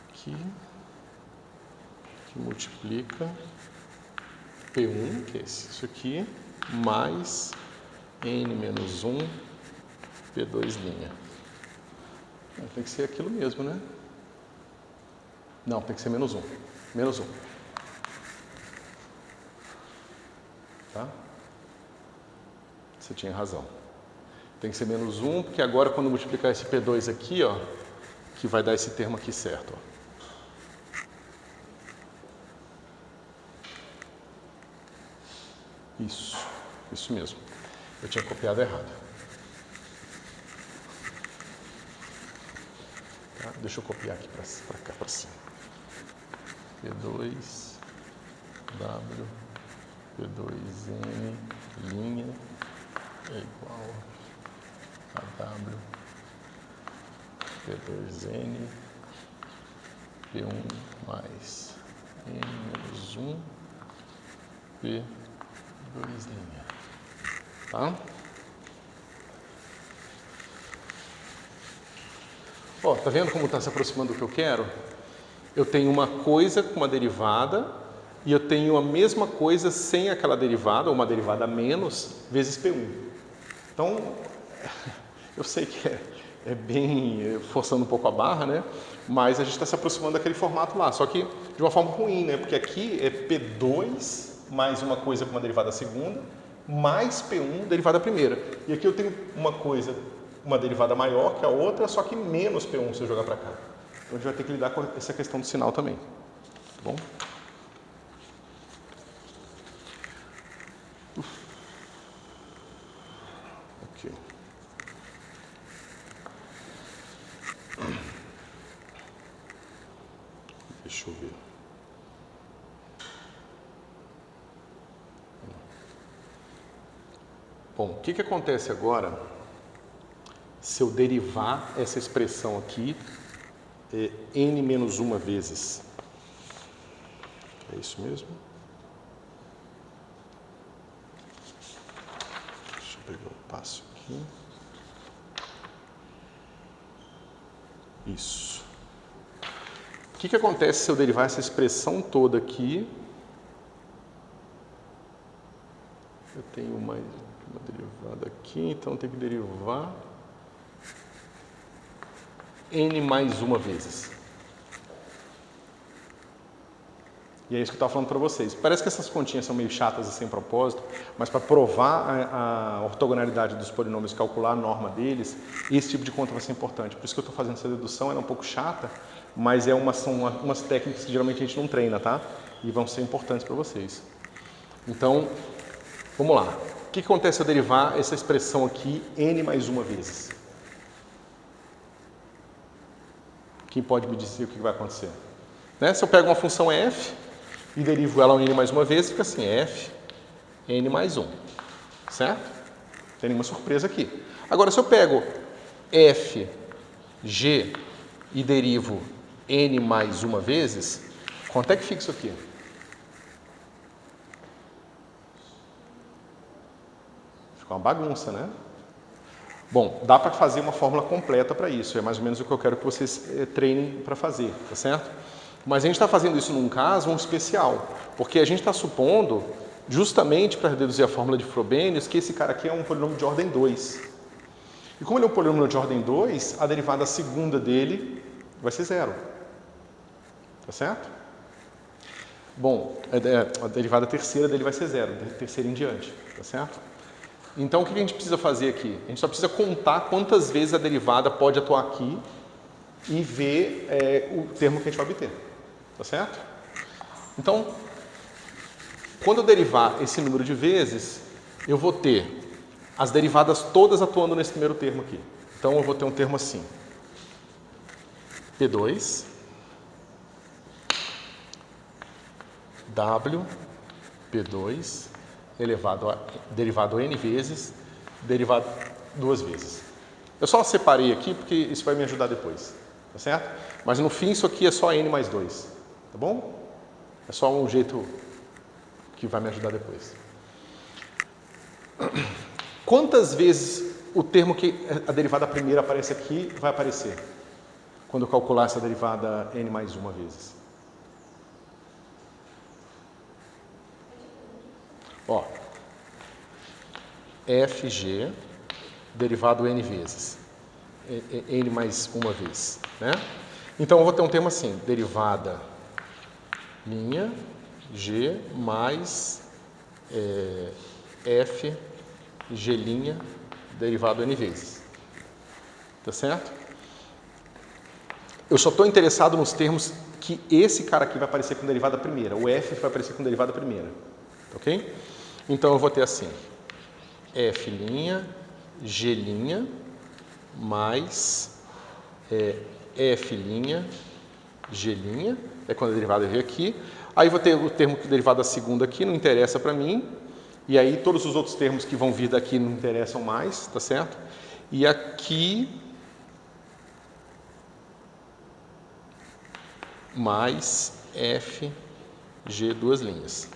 Aqui, que multiplica P1, que é isso aqui, mais N menos 1, P2 linha. Tem que ser aquilo mesmo, né? Não, tem que ser menos 1. Menos 1. Tá? Você tinha razão. Tem que ser menos 1, porque agora quando multiplicar esse P2 aqui, ó, que vai dar esse termo aqui certo, ó. Isso mesmo. Eu tinha copiado errado. Tá? Deixa eu copiar aqui para cá, para cima. P2, W, P2N, linha, é igual a W, P2N, P1 mais N menos 1, P2 linha. Tá? Ó, tá vendo como está se aproximando do que eu quero? Eu tenho uma coisa com uma derivada e eu tenho a mesma coisa sem aquela derivada, ou uma derivada menos, vezes P1. Então, eu sei que é bem forçando um pouco a barra, né? Mas a gente está se aproximando daquele formato lá, só que de uma forma ruim, né? Porque aqui é P2 mais uma coisa com uma derivada segunda, mais P1 derivada primeira. E aqui eu tenho uma coisa, uma derivada maior que a outra, só que menos P1 se eu jogar para cá. Então a gente vai ter que lidar com essa questão do sinal também. Tá bom? Ok. Deixa eu ver. Bom, o que acontece agora se eu derivar essa expressão aqui n menos uma vezes? É isso mesmo? Deixa eu pegar o passo aqui. Isso. O que acontece se eu derivar essa expressão toda aqui? Eu tenho mais uma derivada aqui, então eu tenho que derivar n mais uma vezes. E é isso que eu estava falando para vocês. Parece que essas continhas são meio chatas e sem propósito, mas para provar a ortogonalidade dos polinômios, calcular a norma deles, esse tipo de conta vai ser importante. Por isso que eu estou fazendo essa dedução, ela é um pouco chata, mas são umas técnicas que geralmente a gente não treina, tá? E vão ser importantes para vocês. Então, vamos lá. O que acontece se eu derivar essa expressão aqui n mais uma vezes? Quem pode me dizer o que vai acontecer? Né? Se eu pego uma função f e derivo ela n mais uma vez, fica assim, f n mais 1. Certo? Não tem nenhuma surpresa aqui. Agora, se eu pego f, g e derivo n mais uma vezes, quanto é que fica isso aqui? Fica uma bagunça, né? Bom, dá para fazer uma fórmula completa para isso. É mais ou menos o que eu quero que vocês treinem para fazer, tá certo? Mas a gente está fazendo isso num caso especial, porque a gente está supondo, justamente para reduzir a fórmula de Frobenius, que esse cara aqui é um polinômio de ordem 2. E como ele é um polinômio de ordem 2, a derivada segunda dele vai ser 0. Tá certo? Bom, a derivada terceira dele vai ser 0, da terceira em diante. Tá certo? Então, o que a gente precisa fazer aqui? A gente só precisa contar quantas vezes a derivada pode atuar aqui e ver o termo que a gente vai obter. Tá certo? Então, quando eu derivar esse número de vezes, eu vou ter as derivadas todas atuando nesse primeiro termo aqui. Então, eu vou ter um termo assim. P2, W, P2, derivado n vezes, derivado 2 vezes. Eu só separei aqui porque isso vai me ajudar depois. Tá certo? Mas no fim, isso aqui é só n mais 2. Tá bom? É só um jeito que vai me ajudar depois. Quantas vezes o termo que a derivada primeira aparece aqui vai aparecer? Quando eu calcular essa derivada n mais uma vezes. Ó, fg derivado n vezes. N mais uma vez, né? Então eu vou ter um termo assim, derivada minha, g mais f, g', derivado n vezes. Tá certo? Eu só estou interessado nos termos que esse cara aqui vai aparecer com derivada primeira. O f vai aparecer com derivada primeira. Ok? Então eu vou ter assim, f', g' mais f', g', é quando a derivada veio aqui. Aí vou ter o termo que derivada segunda aqui, não interessa para mim. E aí todos os outros termos que vão vir daqui não interessam mais, tá certo? E aqui mais f, g, duas linhas.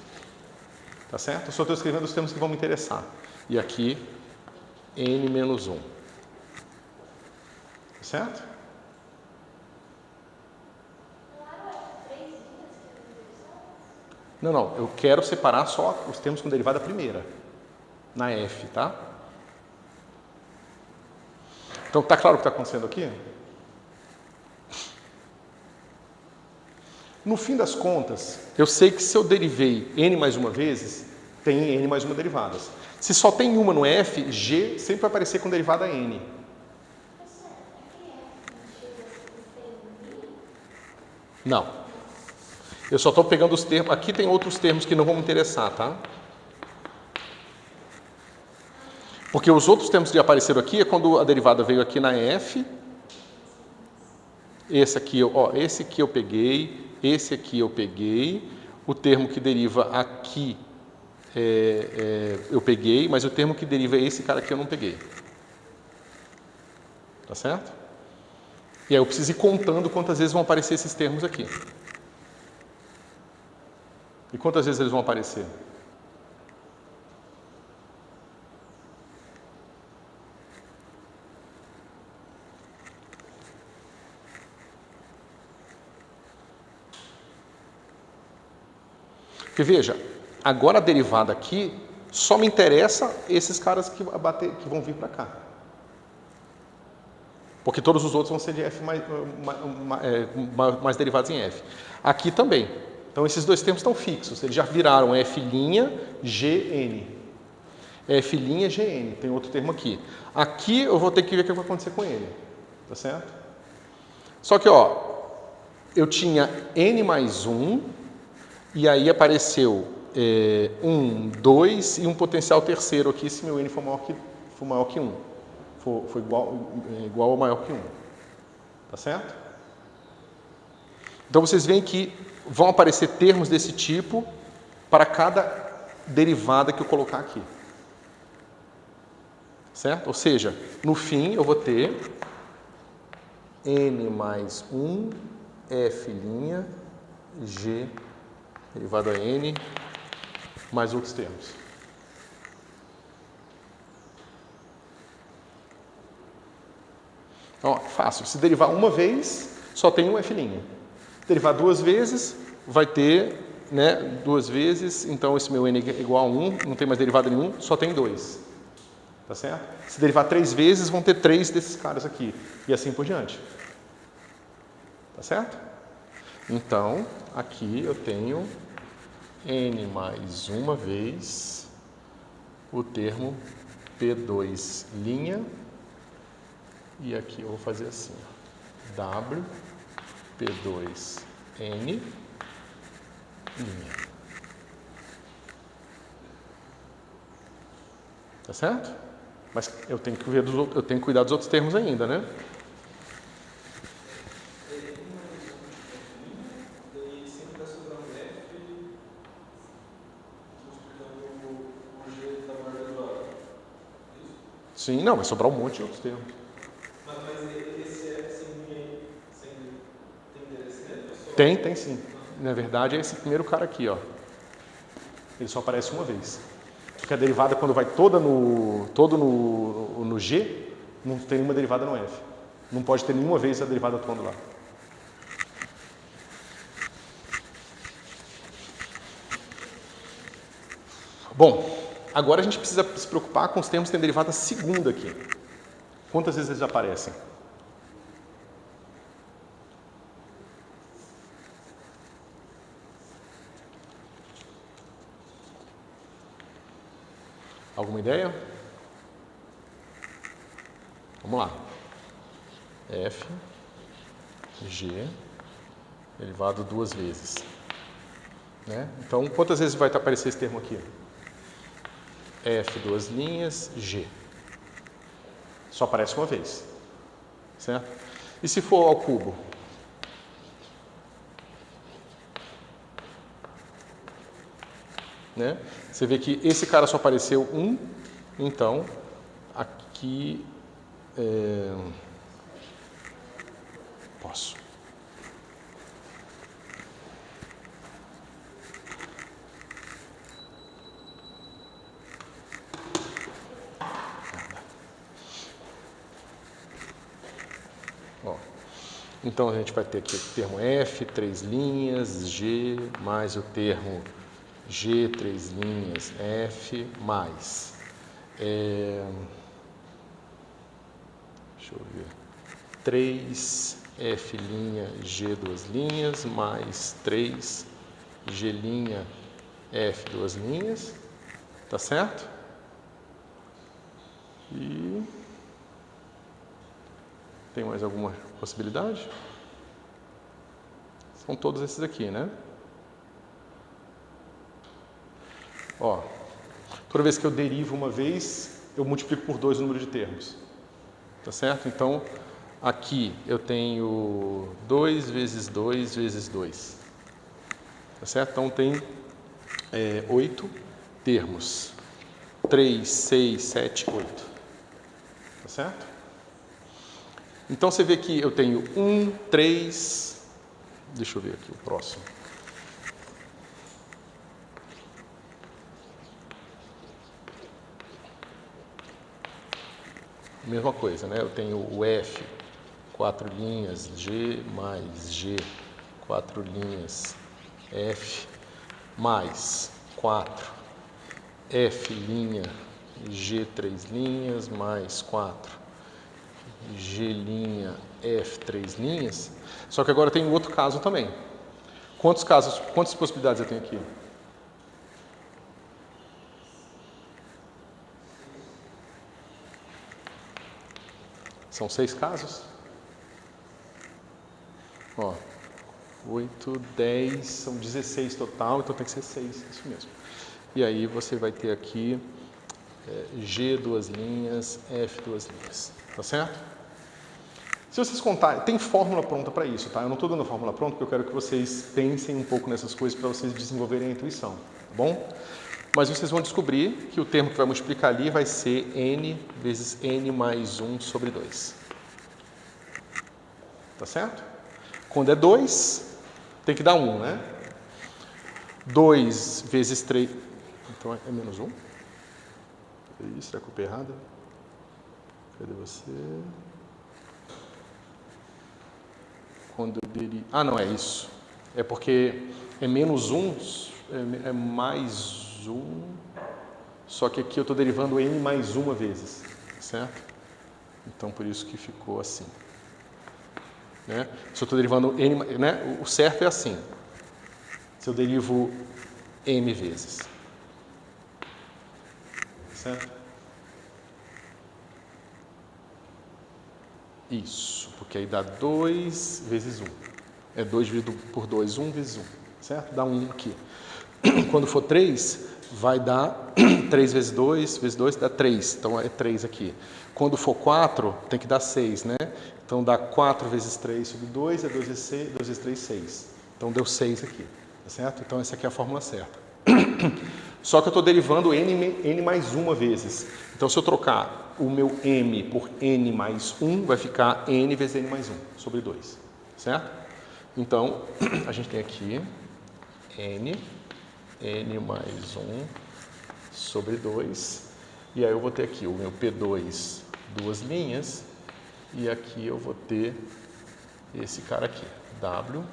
Tá certo? Eu só estou escrevendo os termos que vão me interessar. E aqui n menos 1. Tá certo? Não, eu quero separar só os termos com derivada primeira, na f, tá? Então, tá claro o que está acontecendo aqui? No fim das contas, eu sei que se eu derivei n mais uma vezes, tem n mais uma derivadas. Se só tem uma no f, g sempre vai aparecer com derivada n. Não. Eu só estou pegando os termos. Aqui tem outros termos que não vão me interessar, tá? Porque os outros termos que apareceram aqui é quando a derivada veio aqui na f. Esse aqui eu peguei. Esse aqui eu peguei. O termo que deriva aqui eu peguei, mas o termo que deriva esse cara aqui eu não peguei. Tá certo? E aí eu preciso ir contando quantas vezes vão aparecer esses termos aqui. E quantas vezes eles vão aparecer? Porque veja, agora a derivada aqui só me interessa esses caras que vão vir para cá. Porque todos os outros vão ser de f mais derivados em f. Aqui também. Então esses dois termos estão fixos, eles já viraram f'Gn. F'Gn, tem outro termo aqui. Aqui eu vou ter que ver o que vai acontecer com ele. Tá certo? Só que, ó, eu tinha n mais 1, e aí apareceu 1, 2 e um potencial terceiro aqui, se meu n for maior que 1. For igual ou maior que 1. Tá certo? Então vocês veem que vão aparecer termos desse tipo para cada derivada que eu colocar aqui. Certo? Ou seja, no fim eu vou ter n mais 1 f'G derivado a n mais outros termos. Ó, fácil. Se derivar uma vez, só tem um f'. Derivar duas vezes, vai ter, né, duas vezes, então esse meu n é igual a 1, não tem mais derivada nenhum, só tem 2. Tá certo? Se derivar 3 vezes, vão ter 3 desses caras aqui, e assim por diante. Tá certo? Então, aqui eu tenho n mais uma vez o termo P2', e aqui eu vou fazer assim, W, P2N, linha. Tá certo? Mas eu tenho que cuidar dos outros termos ainda, né? Sim, não, vai sobrar um monte de outros termos. Mas esse F sem linha tem endereço dentro? Tem sim. Na verdade é esse primeiro cara aqui, ó. Ele só aparece uma vez. Porque a derivada, quando vai toda no G, não tem nenhuma derivada no F. Não pode ter nenhuma vez a derivada atuando lá. Bom, agora a gente precisa se preocupar com os termos que têm derivada segunda aqui. Quantas vezes eles aparecem? Alguma ideia? Vamos lá. F, G, derivado duas vezes. Né? Então, quantas vezes vai aparecer esse termo aqui? F, duas linhas, G. Só aparece uma vez. Certo? E se for ao cubo? Né? Você vê que esse cara só apareceu um, então aqui posso. Ó, então a gente vai ter aqui o termo F, 3 linhas, G, mais o termo G, 3 linhas, F, mais. Deixa eu ver. 3 F', G, 2 linhas, mais 3 G', F, 2 linhas. Tá certo? E tem mais alguma possibilidade? São todos esses aqui, né? Ó, toda vez que eu derivo uma vez, eu multiplico por 2 o número de termos. Tá certo? Então, aqui eu tenho 2 vezes 2 vezes 2. Tá certo? Então, tem 8 termos. 3, 6, 7, 8. Tá certo? Então, você vê que eu tenho 1, 3... Deixa eu ver aqui o próximo. Mesma coisa, né? Eu tenho o F, 4 linhas, G mais G, 4 linhas, F, mais 4 f' g 3' mais 4 g' f 3'. Só que agora tem um outro caso também. Quantas possibilidades eu tenho aqui? São 6 casos? Ó, 8, 10, são 16 total, então tem que ser 6, isso mesmo. E aí você vai ter aqui G 2 linhas, F 2 linhas, tá certo? Se vocês contarem, tem fórmula pronta para isso, tá? Eu não estou dando a fórmula pronta porque eu quero que vocês pensem um pouco nessas coisas para vocês desenvolverem a intuição, tá bom? Mas vocês vão descobrir que o termo que vai multiplicar ali vai ser n vezes n mais 1 sobre 2. Tá certo? Quando é 2, tem que dar 1, né? 2 vezes 3... Então é menos 1? Isso, será que eu copiei errado? Cadê você? Quando eu derivo... Ah, não, é isso. É porque é menos 1, é mais 1, só que aqui eu estou derivando n mais uma vezes, certo? Então, por isso que ficou assim. Né? Se eu estou derivando n, né? O certo é assim. Se eu derivo m vezes. Certo? Isso, porque aí dá 2 vezes 1. É 2 dividido por 2, 1 vezes 1. Certo? Dá 1 aqui. Quando for 3, vai dar 3 vezes 2 dá 3. Então é 3 aqui. Quando for 4, tem que dar 6, né? Então dá 4 vezes 3 sobre 2, é 2 vezes 6, 2 vezes 3, 6. Então deu 6 aqui, tá certo? Então essa aqui é a fórmula certa. Só que eu estou derivando n mais uma vezes. Então se eu trocar o meu m por n mais 1, vai ficar n vezes n mais 1 sobre 2, certo? Então a gente tem aqui n mais 1 sobre 2. E aí eu vou ter aqui o meu P2, 2 linhas. E aqui eu vou ter esse cara aqui, W,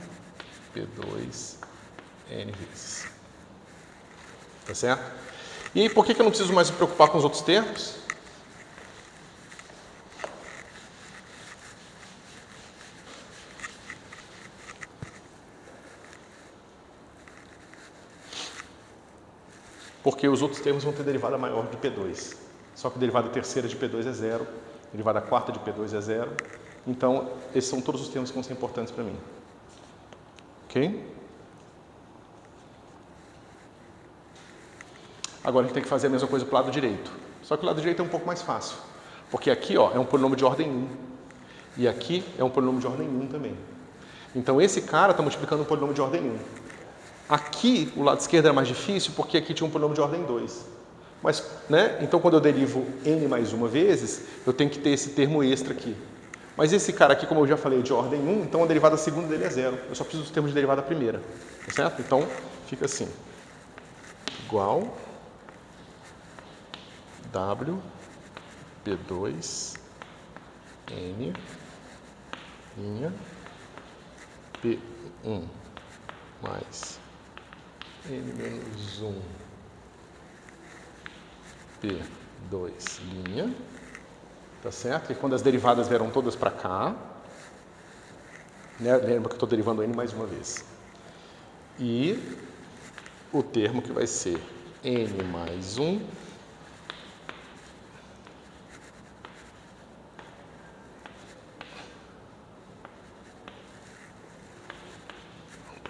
P2, N vezes. Tá certo? E aí, por que eu não preciso mais me preocupar com os outros termos? Porque os outros termos vão ter derivada maior de P2. Só que a derivada terceira de P2 é 0, a derivada quarta de P2 é 0. Então, esses são todos os termos que vão ser importantes para mim. Ok? Agora a gente tem que fazer a mesma coisa para o lado direito. Só que o lado direito é um pouco mais fácil. Porque aqui ó, é um polinômio de ordem 1. E aqui é um polinômio de ordem 1 também. Então esse cara está multiplicando um polinômio de ordem 1. Aqui, o lado esquerdo era mais difícil porque aqui tinha um polinômio de ordem 2. Mas, né? Então quando eu derivo n mais uma vezes, eu tenho que ter esse termo extra aqui. Mas esse cara aqui, como eu já falei, é de ordem 1, então a derivada segunda dele é 0. Eu só preciso dos termos de derivada primeira. Tá certo? Então fica assim. Igual W, P2, N, linha, P1 mais N menos 1, P2, linha, tá certo? E quando as derivadas vieram todas para cá, né? Lembra que eu estou derivando N mais uma vez. E o termo que vai ser N mais 1,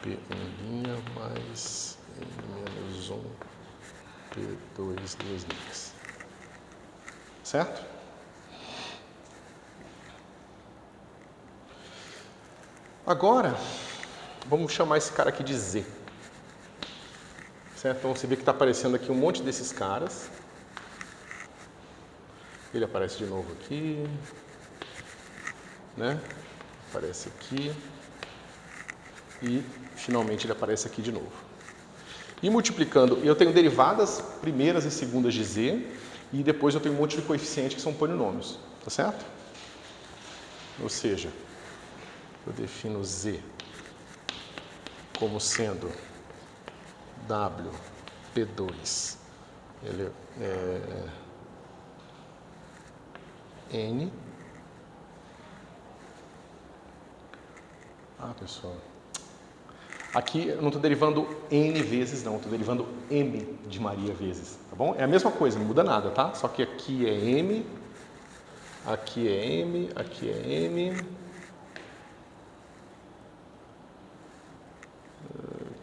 P1' mais N-1, P2, 2 linhas. Certo? Agora, vamos chamar esse cara aqui de Z. Certo? Então você vê que está aparecendo aqui um monte desses caras. Ele aparece de novo aqui. Né? Aparece aqui. E finalmente ele aparece aqui de novo. E multiplicando, eu tenho derivadas primeiras e segundas de z, e depois eu tenho um monte de coeficientes que são polinômios, tá certo? Ou seja, eu defino z como sendo W, P2, ele N. Pessoal, aqui eu não estou derivando N vezes, não, estou derivando M de Maria vezes, tá bom? É a mesma coisa, não muda nada, tá? Só que aqui é M, aqui é M, aqui é M.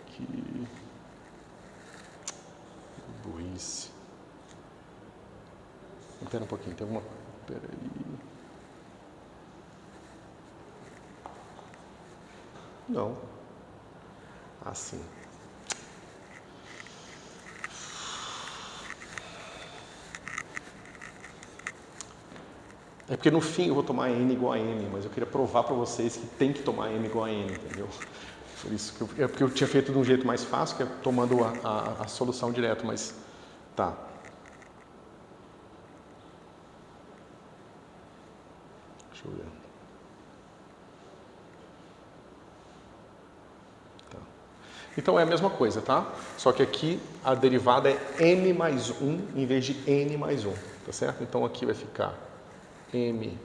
Aqui. Burrice. Espera um pouquinho, tem alguma coisa. Espera aí. Não. Assim. É porque no fim eu vou tomar N igual a M, mas eu queria provar para vocês que tem que tomar M igual a N, entendeu? Por isso que é porque eu tinha feito de um jeito mais fácil, que é tomando a solução direto, mas tá. Deixa eu ver. Tá. Então é a mesma coisa, tá? Só que aqui a derivada é M mais 1 em vez de N mais 1, tá certo? Então aqui vai ficar M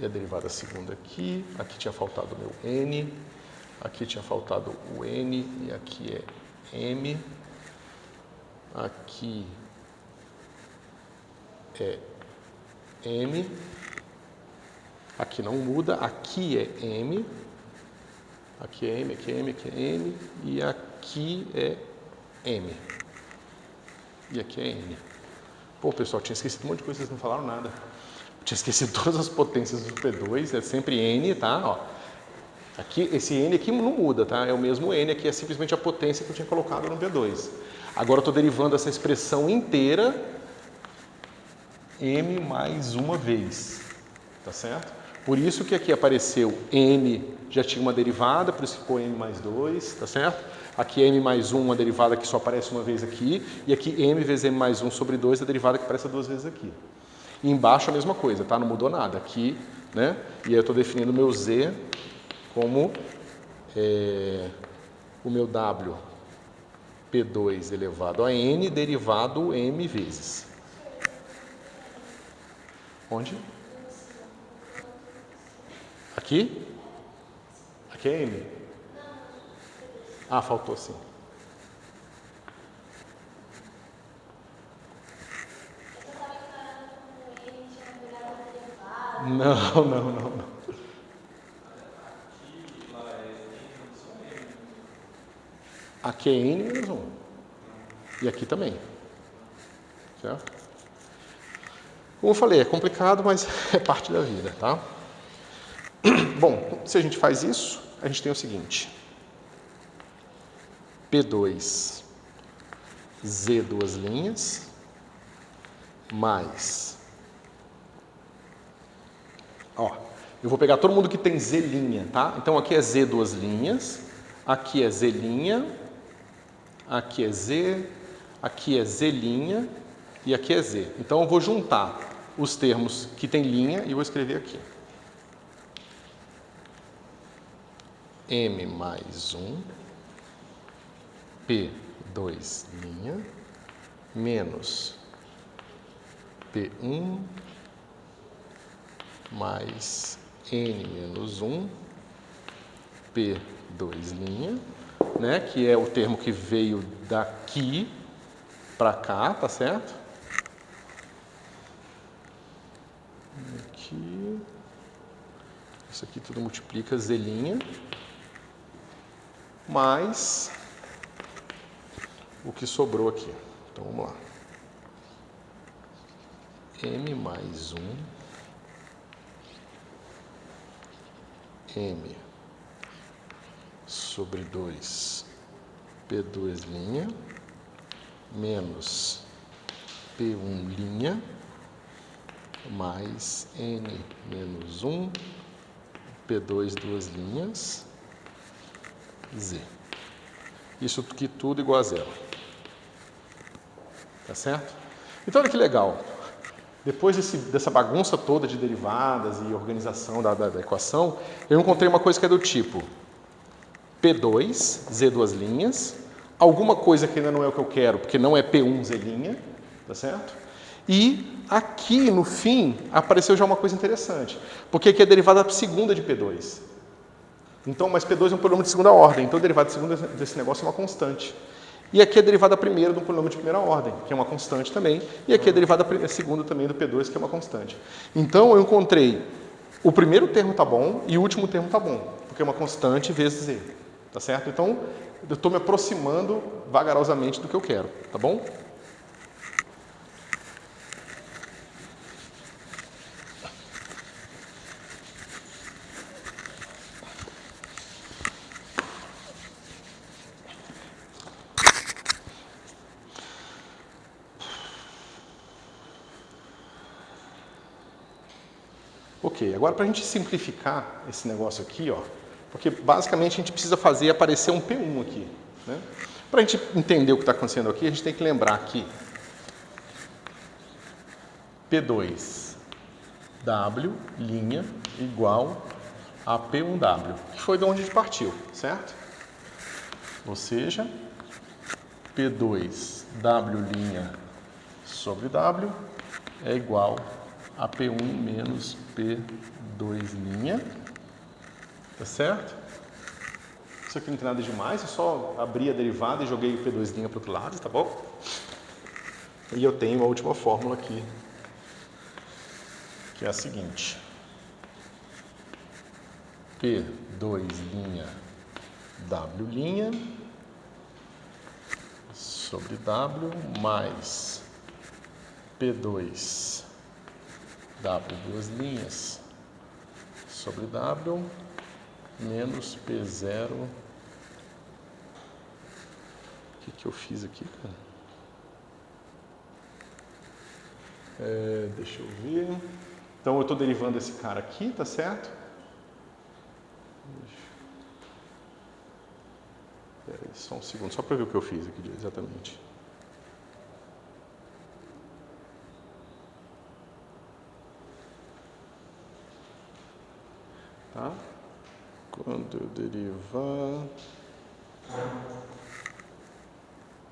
e a derivada segunda aqui. Aqui tinha faltado o meu N. Aqui tinha faltado o N e aqui é M. Aqui é M. Aqui não muda. Aqui é M. Aqui é M, aqui é M, aqui é M. E aqui é M. E aqui é N. Pô, pessoal, tinha esquecido um monte de coisa, vocês não falaram nada. Tinha esquecido todas as potências do P2, é sempre N, tá? Ó. Aqui, esse N aqui não muda, tá? É o mesmo N, aqui é simplesmente a potência que eu tinha colocado no P2. Agora eu estou derivando essa expressão inteira M mais uma vez, tá certo? Por isso que aqui apareceu N, já tinha uma derivada, por isso que ficou M mais 2, tá certo? Aqui é M mais 1, uma derivada que só aparece uma vez aqui, e aqui M vezes M mais 1 sobre 2, a derivada que aparece duas vezes aqui. E embaixo a mesma coisa, tá? Não mudou nada. Aqui, né? E aí eu estou definindo o meu Z como o meu W P2 elevado a N derivado M vezes. Onde? Aqui? Aqui é M. Ah, faltou sim. Não. Aqui é N menos 1. E aqui também. Certo? Como eu falei, é complicado, mas é parte da vida, tá? Bom, se a gente faz isso, a gente tem o seguinte. P2, Z duas linhas, mais... Ó, eu vou pegar todo mundo que tem Z linha, tá? Então aqui é Z duas linhas, aqui é Z linha, aqui é Z, aqui é Z linha e aqui é Z. Então eu vou juntar os termos que tem linha e vou escrever aqui. M mais 1, P2 linha, menos P1 mais N menos 1, P2 linha, né? Que é o termo que veio daqui para cá, tá certo? Aqui, isso aqui tudo multiplica Z', mais o que sobrou aqui. Então vamos lá. M mais 1, M sobre 2, P2', menos P1', mais N menos 1, P2 duas linhas, Z. Isso aqui tudo igual a zero. Tá certo? Então olha que legal. Depois dessa bagunça toda de derivadas e organização da equação, eu encontrei uma coisa que é do tipo P2, Z duas linhas, alguma coisa que ainda não é o que eu quero, porque não é P1Z', tá certo? E aqui, no fim, apareceu já uma coisa interessante, porque aqui é a derivada segunda de P2. Então, mas P2 é um polinômio de segunda ordem, então a derivada segunda desse negócio é uma constante. E aqui é a derivada primeira de um polinômio de primeira ordem, que é uma constante também, e aqui é a derivada segunda também do P2, que é uma constante. Então, eu encontrei o primeiro termo tá bom e o último termo tá bom, porque é uma constante vezes z, tá certo? Então, eu estou me aproximando vagarosamente do que eu quero, tá bom? Ok, agora para a gente simplificar esse negócio aqui, ó, porque basicamente a gente precisa fazer aparecer um P1 aqui, né? Para a gente entender o que está acontecendo aqui, a gente tem que lembrar que P2W' igual a P1W, que foi de onde a gente partiu, certo? Ou seja, P2W' sobre W é igual a P1 menos P2', tá certo? Isso aqui não tem nada demais, eu só abri a derivada e joguei o P2' para o outro lado, tá bom? E eu tenho a última fórmula aqui, que é a seguinte. P2' W' sobre W mais P2 W duas linhas sobre W menos P0. O que eu fiz aqui, cara? Deixa eu ver. Então eu estou derivando esse cara aqui, tá certo? Espera aí, só um segundo, só para ver o que eu fiz aqui exatamente. Tá? Quando eu derivar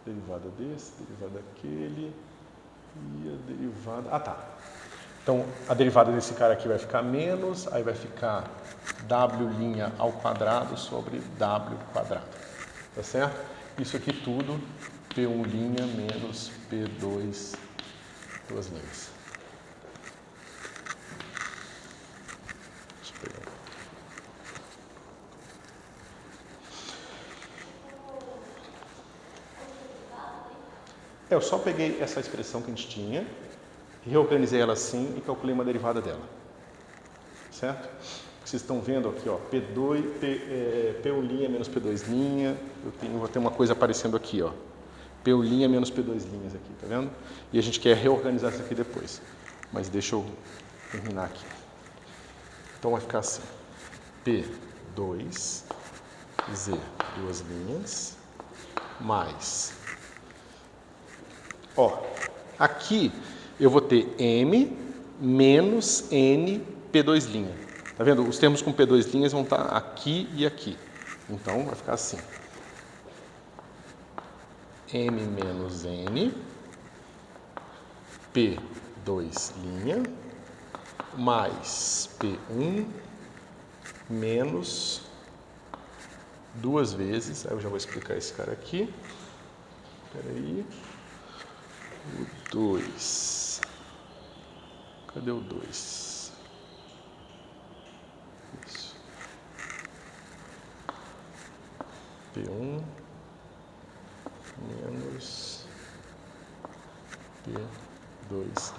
derivada desse, derivada daquele e a derivada... Ah, tá. Então, a derivada desse cara aqui vai ficar menos, aí vai ficar W' ao quadrado sobre W quadrado. Tá certo? Isso aqui tudo, P1' menos P2, duas linhas. Deixa eu pegar. Eu só peguei essa expressão que a gente tinha, reorganizei ela assim e calculei uma derivada dela. Certo? Vocês estão vendo aqui, ó, P1' menos P2', vou ter uma coisa aparecendo aqui, ó, P1' menos P2' aqui, tá vendo? E a gente quer reorganizar isso aqui depois, mas deixa eu terminar aqui. Então vai ficar assim, P2, Z, duas linhas, mais, ó, aqui eu vou ter M menos N P2'. Tá vendo? Os termos com P2' vão estar aqui e aqui. Então, vai ficar assim. M menos N, P2', mais P1 menos duas vezes. Aí eu já vou explicar esse cara aqui. Espera aí. O 2. Cadê o 2? Isso. P1 menos P2'.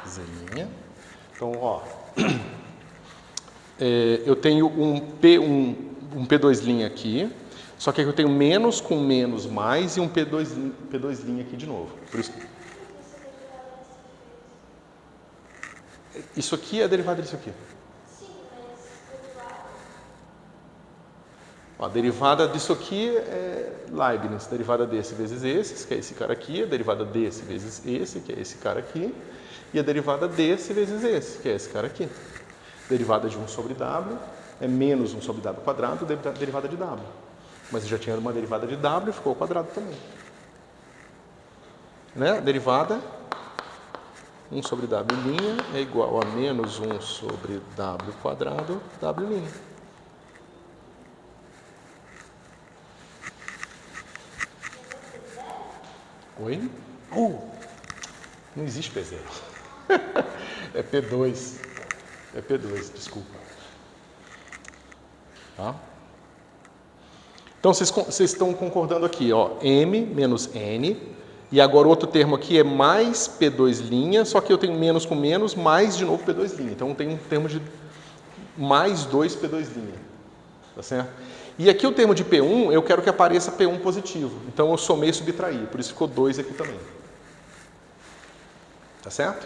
Zelinha. Então, ó, eu tenho um P2' aqui, só que aqui eu tenho menos com menos mais e um P2' aqui de novo. Por isso, isso aqui é a derivada disso aqui. Sim, mas derivada. Ó, a derivada disso aqui é Leibniz, derivada desse vezes esse, que é esse cara aqui, a derivada desse vezes esse, que é esse cara aqui, e a derivada desse vezes esse, que é esse cara aqui. Derivada de 1 sobre W é menos 1 sobre W quadrado, derivada de W. Mas eu já tinha uma derivada de W, ficou ao quadrado também. Né? Derivada 1 sobre W' é igual a menos 1 sobre W quadrado, W'. Oi? Não existe P0. É P2. É P2, desculpa. Tá? Então, vocês estão concordando aqui, ó, M menos N. E agora o outro termo aqui é mais P2', só que eu tenho menos com menos, mais de novo P2'. Então, tem um termo de mais 2 P2'. Tá certo? E aqui o termo de P1, eu quero que apareça P1 positivo. Então, eu somei e subtraí. Por isso ficou 2 aqui também. Tá certo?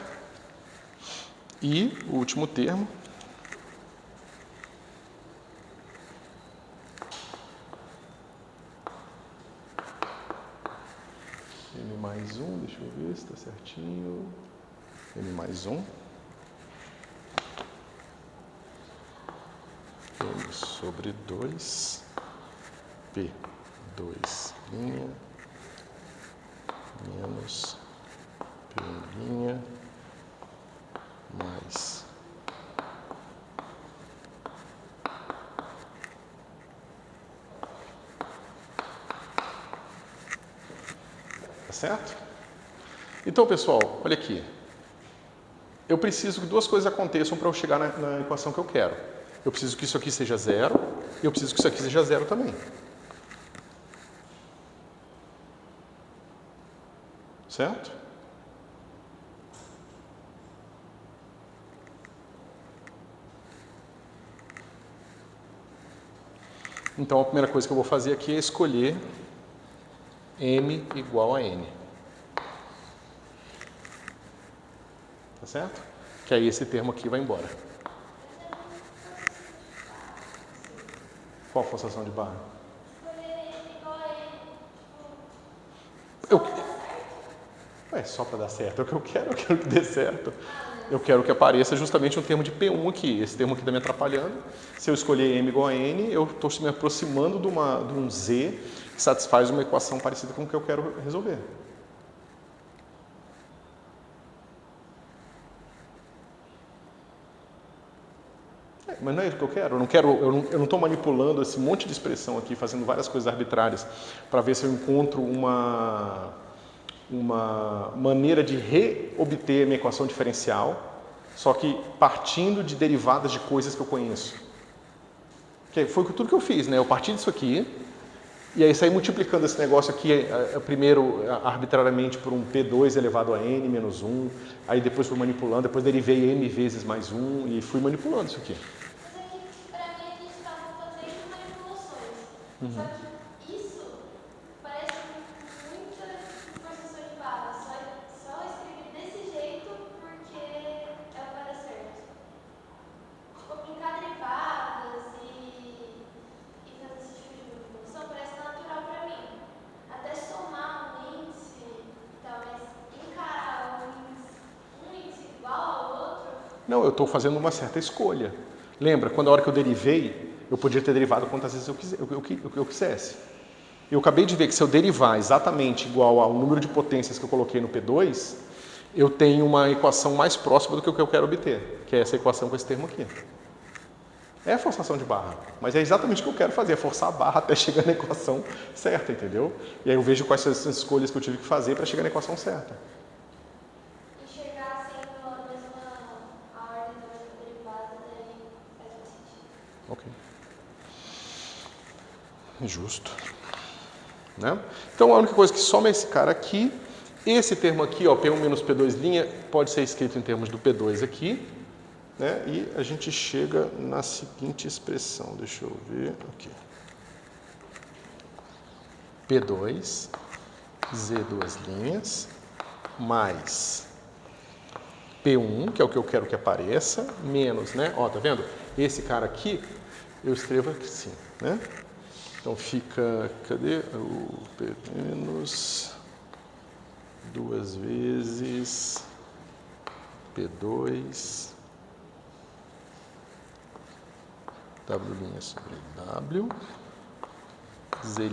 E o último termo. M mais 1, deixa eu ver se está certinho. M mais 1. M sobre 2. P2', menos P1', mais tá certo? Então, pessoal, olha aqui. Eu preciso que duas coisas aconteçam para eu chegar na equação que eu quero. Eu preciso que isso aqui seja 0 e eu preciso que isso aqui seja 0 também. Certo? Então, a primeira coisa que eu vou fazer aqui é escolher M igual a N. Tá certo? Que aí esse termo aqui vai embora. Qual a forçação de barra? Só para dar certo. É o que eu quero que dê certo. Eu quero que apareça justamente um termo de P1 aqui. Esse termo aqui está me atrapalhando. Se eu escolher M igual a N, eu estou me aproximando de um Z que satisfaz uma equação parecida com o que eu quero resolver. Mas não é isso que eu quero. Eu não estou manipulando esse monte de expressão aqui, fazendo várias coisas arbitrárias, para ver se eu encontro uma maneira de reobter a minha equação diferencial, só que partindo de derivadas de coisas que eu conheço. Que foi tudo que eu fiz, né? Eu parti disso aqui, e aí saí multiplicando esse negócio aqui, primeiro arbitrariamente por um P2 elevado a N menos 1, aí depois fui manipulando, depois derivei M vezes mais 1 e fui manipulando isso aqui. Mas é que, pra mim, a gente estava fazendo manipulações. Só que isso parece muita forçação de barra. Só escrever desse jeito porque é o que vai dar certo. Tipo, aplicar derivadas e fazer esse tipo de manipulação parece natural pra mim. Até somar um índice e tal, mas encarar um índice igual ao outro. Não, eu estou fazendo uma certa escolha. Lembra, quando a hora que eu derivei, eu podia ter derivado quantas vezes eu quisesse. Eu acabei de ver que se eu derivar exatamente igual ao número de potências que eu coloquei no P2, eu tenho uma equação mais próxima do que o que eu quero obter, que é essa equação com esse termo aqui. É a forçação de barra, mas é exatamente o que eu quero fazer, é forçar a barra até chegar na equação certa, entendeu? E aí eu vejo quais são as escolhas que eu tive que fazer para chegar na equação certa. Enxergar sendo a mesma ordem da mesma derivada, daí faz mais sentido. Ok. Justo. Né? Então a única coisa que soma é esse cara aqui. Esse termo aqui, ó, P1 menos P2', pode ser escrito em termos do P2 aqui. Né? E a gente chega na seguinte expressão. Deixa eu ver aqui. P2, Z2', mais P1, que é o que eu quero que apareça, menos, né? Ó, tá vendo? Esse cara aqui, eu escrevo assim, né? Então fica, cadê o P menos 2 vezes P2 W' sobre W Z',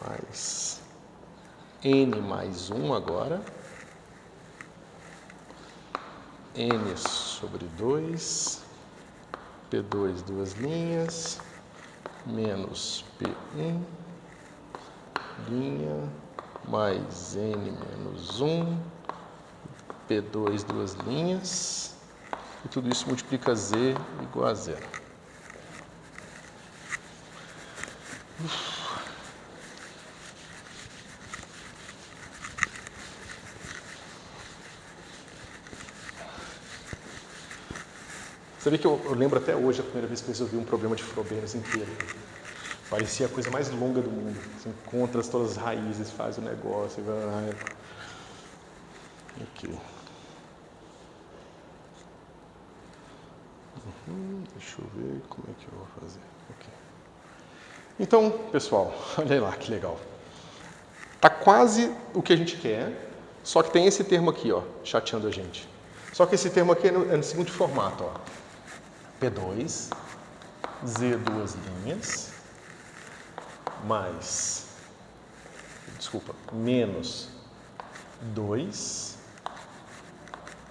mais N mais 1 agora, N sobre 2, P2 duas linhas, menos P1, linha, mais N menos 1, P2 duas linhas, e tudo isso multiplica Z igual a 0. Sabia que eu lembro até hoje, a primeira vez que eu resolvi um problema de Frobenius inteiro. Parecia a coisa mais longa do mundo. Você encontra todas as raízes, faz o negócio. Ok. Deixa eu ver como é que eu vou fazer. Okay. Então, pessoal, olha lá que legal. Tá quase o que a gente quer, só que tem esse termo aqui, ó, chateando a gente. Só que esse termo aqui é no seguinte formato, ó. P2, Z duas linhas, mais, menos 2,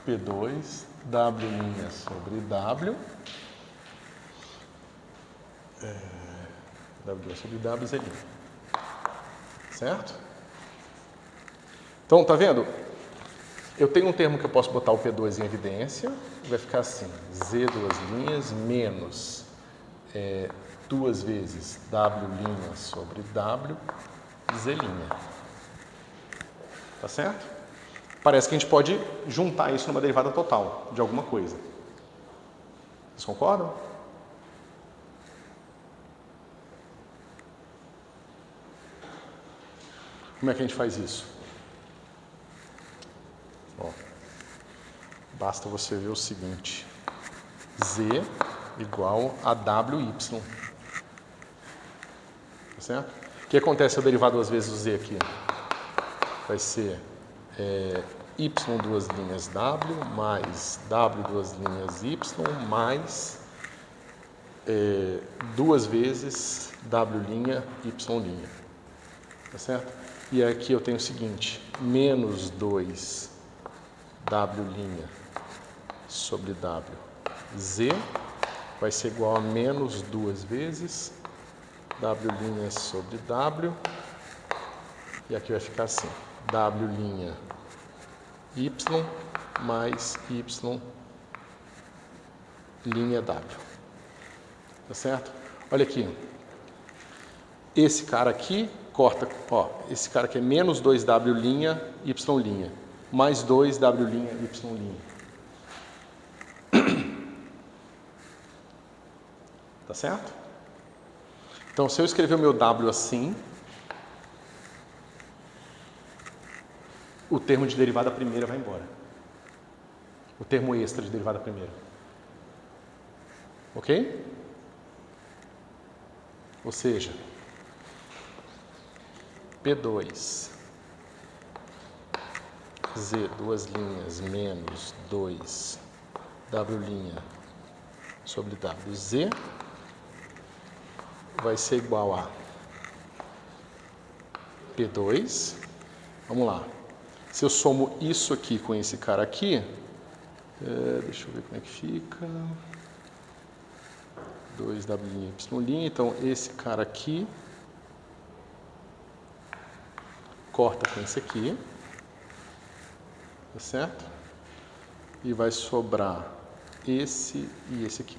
P2, W' sobre W, W sobre W, Z'. Certo? Então, tá vendo? Eu tenho um termo que eu posso botar o P2 em evidência, vai ficar assim, Z duas linhas, menos 2 vezes W' sobre W, Z'. Tá certo? Parece que a gente pode juntar isso numa derivada total de alguma coisa. Vocês concordam? Como é que a gente faz isso? Ó, basta você ver o seguinte. Z igual a WY. Tá certo? O que acontece se eu derivar duas vezes o Z aqui? Vai ser Y duas linhas W mais W duas linhas Y mais 2 vezes W', Y'. Tá certo? E aqui eu tenho o seguinte, menos 2 W' sobre W Z vai ser igual a menos 2 vezes W' sobre W, e aqui vai ficar assim, W' Y mais Y' W. Tá certo? Olha aqui, esse cara aqui corta, ó, esse cara aqui é menos 2W', Y', mais 2W', Y'. Tá certo? Então, se eu escrever o meu W assim, o termo de derivada primeira vai embora. O termo extra de derivada primeira. Ok? Ou seja, P2, Z duas linhas menos 2 W' sobre WZ vai ser igual a P2. Vamos lá. Se eu somo isso aqui com esse cara aqui, deixa eu ver como é que fica. 2W', Y'. Então, esse cara aqui corta com esse aqui. Tá certo? E vai sobrar esse e esse aqui.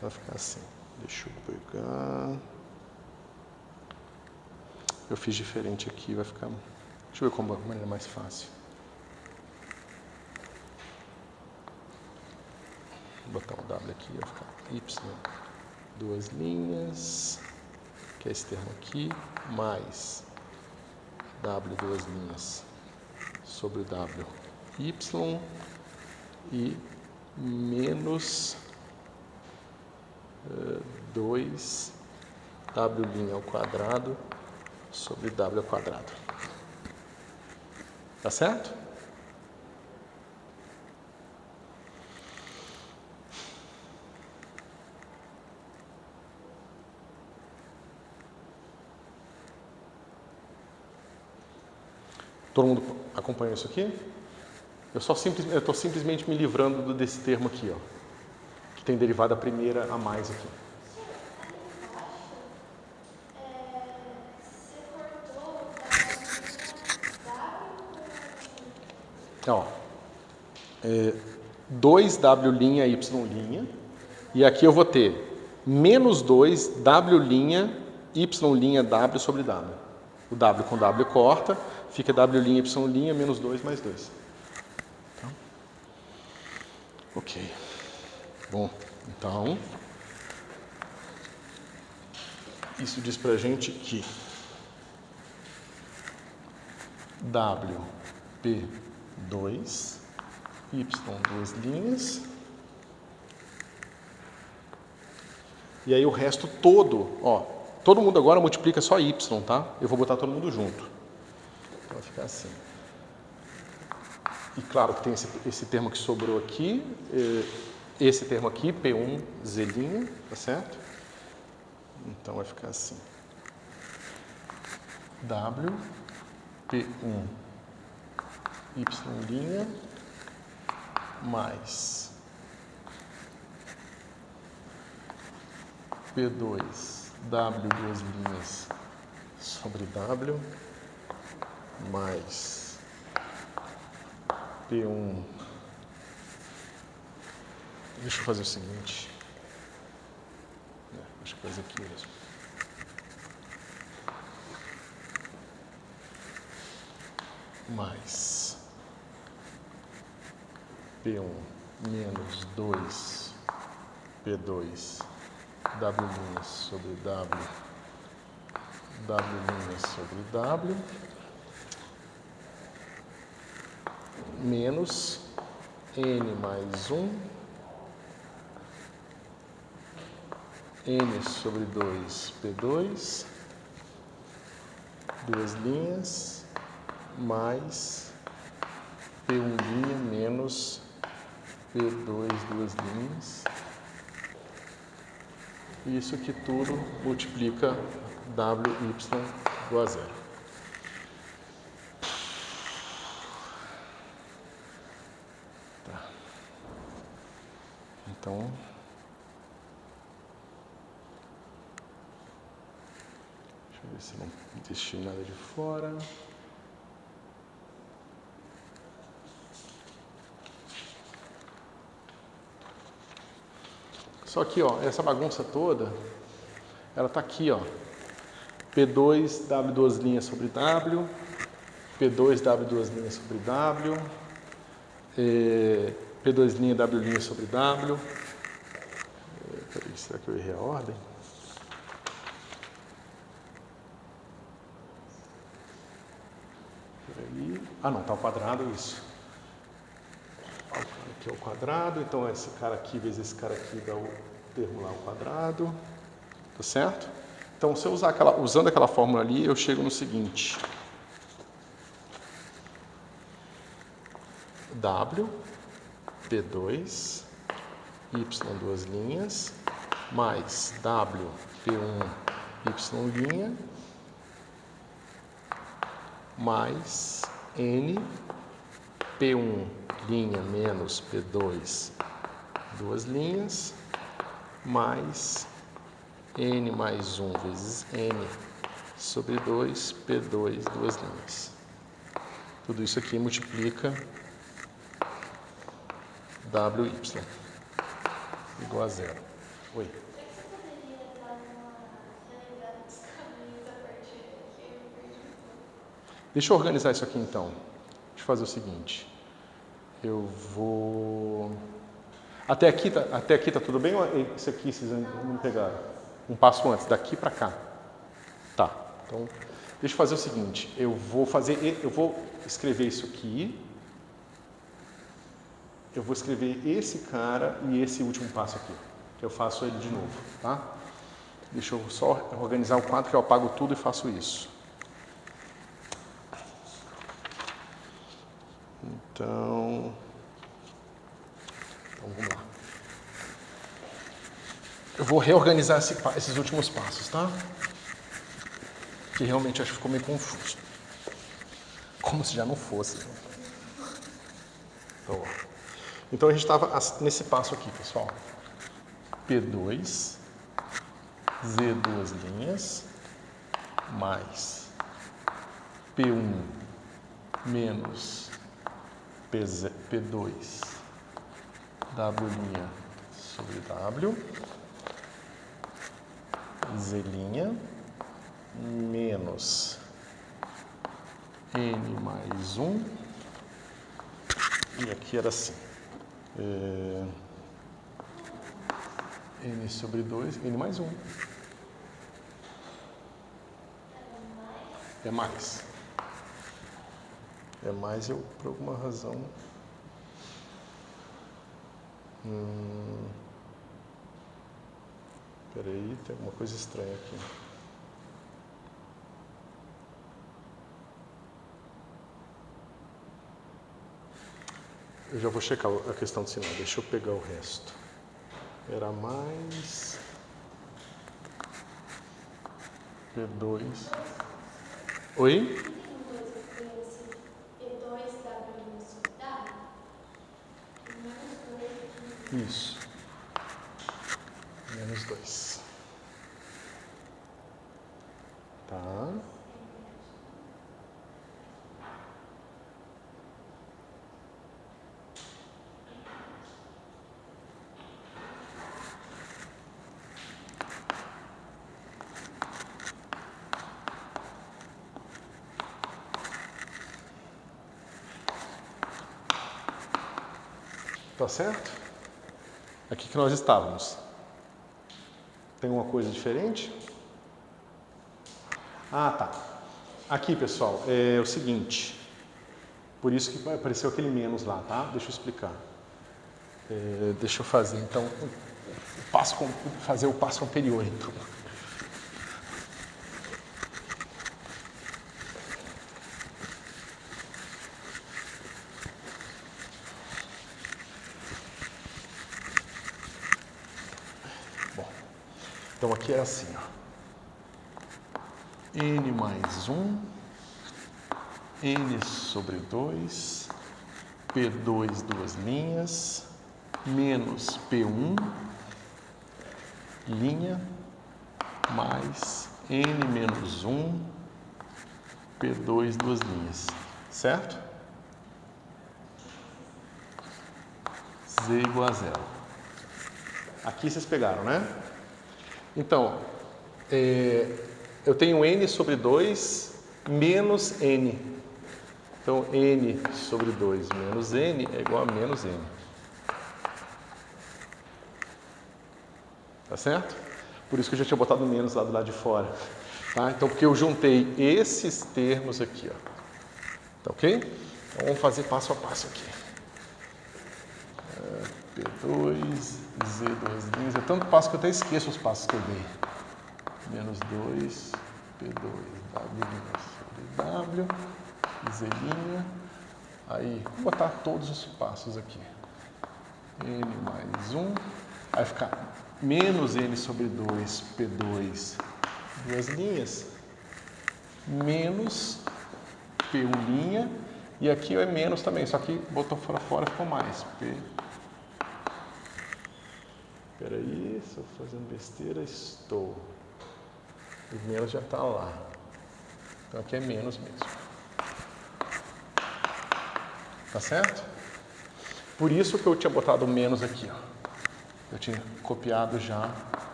Vai ficar assim. Deixa eu pegar. Eu fiz diferente aqui, vai ficar. Deixa eu ver como é a maneira mais fácil. Vou botar um W aqui, vai ficar Y, duas linhas, que é esse termo aqui, mais W duas linhas sobre W Y e menos 2 W' ao quadrado sobre W ao quadrado. Tá certo? Todo mundo acompanha isso aqui? Eu estou simplesmente me livrando desse termo aqui, ó, que tem derivada primeira a mais aqui. Você cortou Ó, 2W' Y', e aqui eu vou ter menos 2W' Y' W sobre W. O W com W corta, fica W' Y' menos 2 mais 2. Tá? Ok. Bom, então, isso diz pra gente que WP2, Y, duas linhas. E aí o resto todo, ó, todo mundo agora multiplica só Y, tá? Eu vou botar todo mundo junto. Então vai ficar assim. E claro que tem esse termo que sobrou aqui, esse termo aqui, P1, Z', tá certo? Então vai ficar assim. W, P1, Y' mais P2, W, duas linhas sobre W, mais P1. Deixa eu fazer o seguinte. Acho que fazer aqui mesmo. Mais P1 menos 2 P2 W' sobre W, W' sobre W, menos N mais 1, N sobre 2 P2, duas linhas, mais P1' menos P2, duas linhas. E isso aqui tudo multiplica WY igual a zero. Tá. Então, deixa eu ver se não deixei nada de fora. Só que, ó, essa bagunça toda, ela tá aqui, ó. P2, W duas linhas sobre W, P2, W duas linhas sobre W, P2', W' sobre W. Peraí, será que eu errei a ordem? Peraí. Ah, não, tá ao quadrado, isso. Aqui é o quadrado, então esse cara aqui vezes esse cara aqui dá o termo lá ao quadrado, tá certo? Então, se eu usando aquela fórmula ali, eu chego no seguinte. W, P2, Y duas linhas, mais W, P1, Y', mais N, P1, linha menos P2, duas linhas, mais N mais 1 vezes N sobre 2, P2, duas linhas. Tudo isso aqui multiplica WY igual a zero. Oi? Será que você poderia dar uma relembrada dos caminhos a partir daqui? Eu perdi um pouco. Deixa eu organizar isso aqui então. Deixa eu fazer o seguinte. Eu vou... Até aqui tá tudo bem ou isso aqui vocês não pegaram? Um passo antes, daqui para cá. Tá, então deixa eu fazer o seguinte. Eu vou escrever isso aqui. Eu vou escrever esse cara e esse último passo aqui. Que eu faço ele de novo, tá? Deixa eu só organizar o quadro que eu apago tudo e faço isso. Então vamos lá. Eu vou reorganizar esses últimos passos, tá? Que realmente acho que ficou meio confuso. Como se já não fosse. Então a gente estava nesse passo aqui, pessoal. P2, Z duas linhas, mais P1 menos P2, W' sobre W, Z' menos N mais 1, e aqui era assim, N sobre 2, N mais 1. É mais. É mais, eu, por alguma razão... Peraí, tem alguma coisa estranha aqui. Eu já vou checar a questão de sinal, deixa eu pegar o resto. Era mais... P2... Oi? Isso. Menos 2. Tá. Tá certo? Aqui que nós estávamos. Tem uma coisa diferente? Ah, tá. Aqui, pessoal, é o seguinte. Por isso que apareceu aquele menos lá, tá? Deixa eu explicar. Deixa eu fazer, então, fazer o passo anterior, então. Então aqui é assim, ó. N mais 1, N sobre 2, P2 duas linhas, menos P1, linha, mais N menos 1, P2 duas linhas, certo? Z igual a 0. Aqui vocês pegaram, né? Então, eu tenho N sobre 2 menos N. Então, N sobre 2 menos N é igual a menos N. Tá certo? Por isso que eu já tinha botado menos lá do lado de fora. Tá? Então, porque eu juntei esses termos aqui. Ó. Tá ok? Então, vamos fazer passo a passo aqui. P2, Z duas linhas. É tanto passo que eu até esqueço os passos que eu dei. Menos 2, P2, W' sobre W, Z'. Aí, vou botar todos os passos aqui. N mais 1. Aí ficar menos N sobre 2, P2, duas linhas, menos P1', e aqui é menos também, só que botou fora ficou mais. Peraí, estou fazendo besteira, estou. O menos já está lá. Então aqui é menos mesmo. Tá certo? Por isso que eu tinha botado o menos aqui, ó. Eu tinha copiado já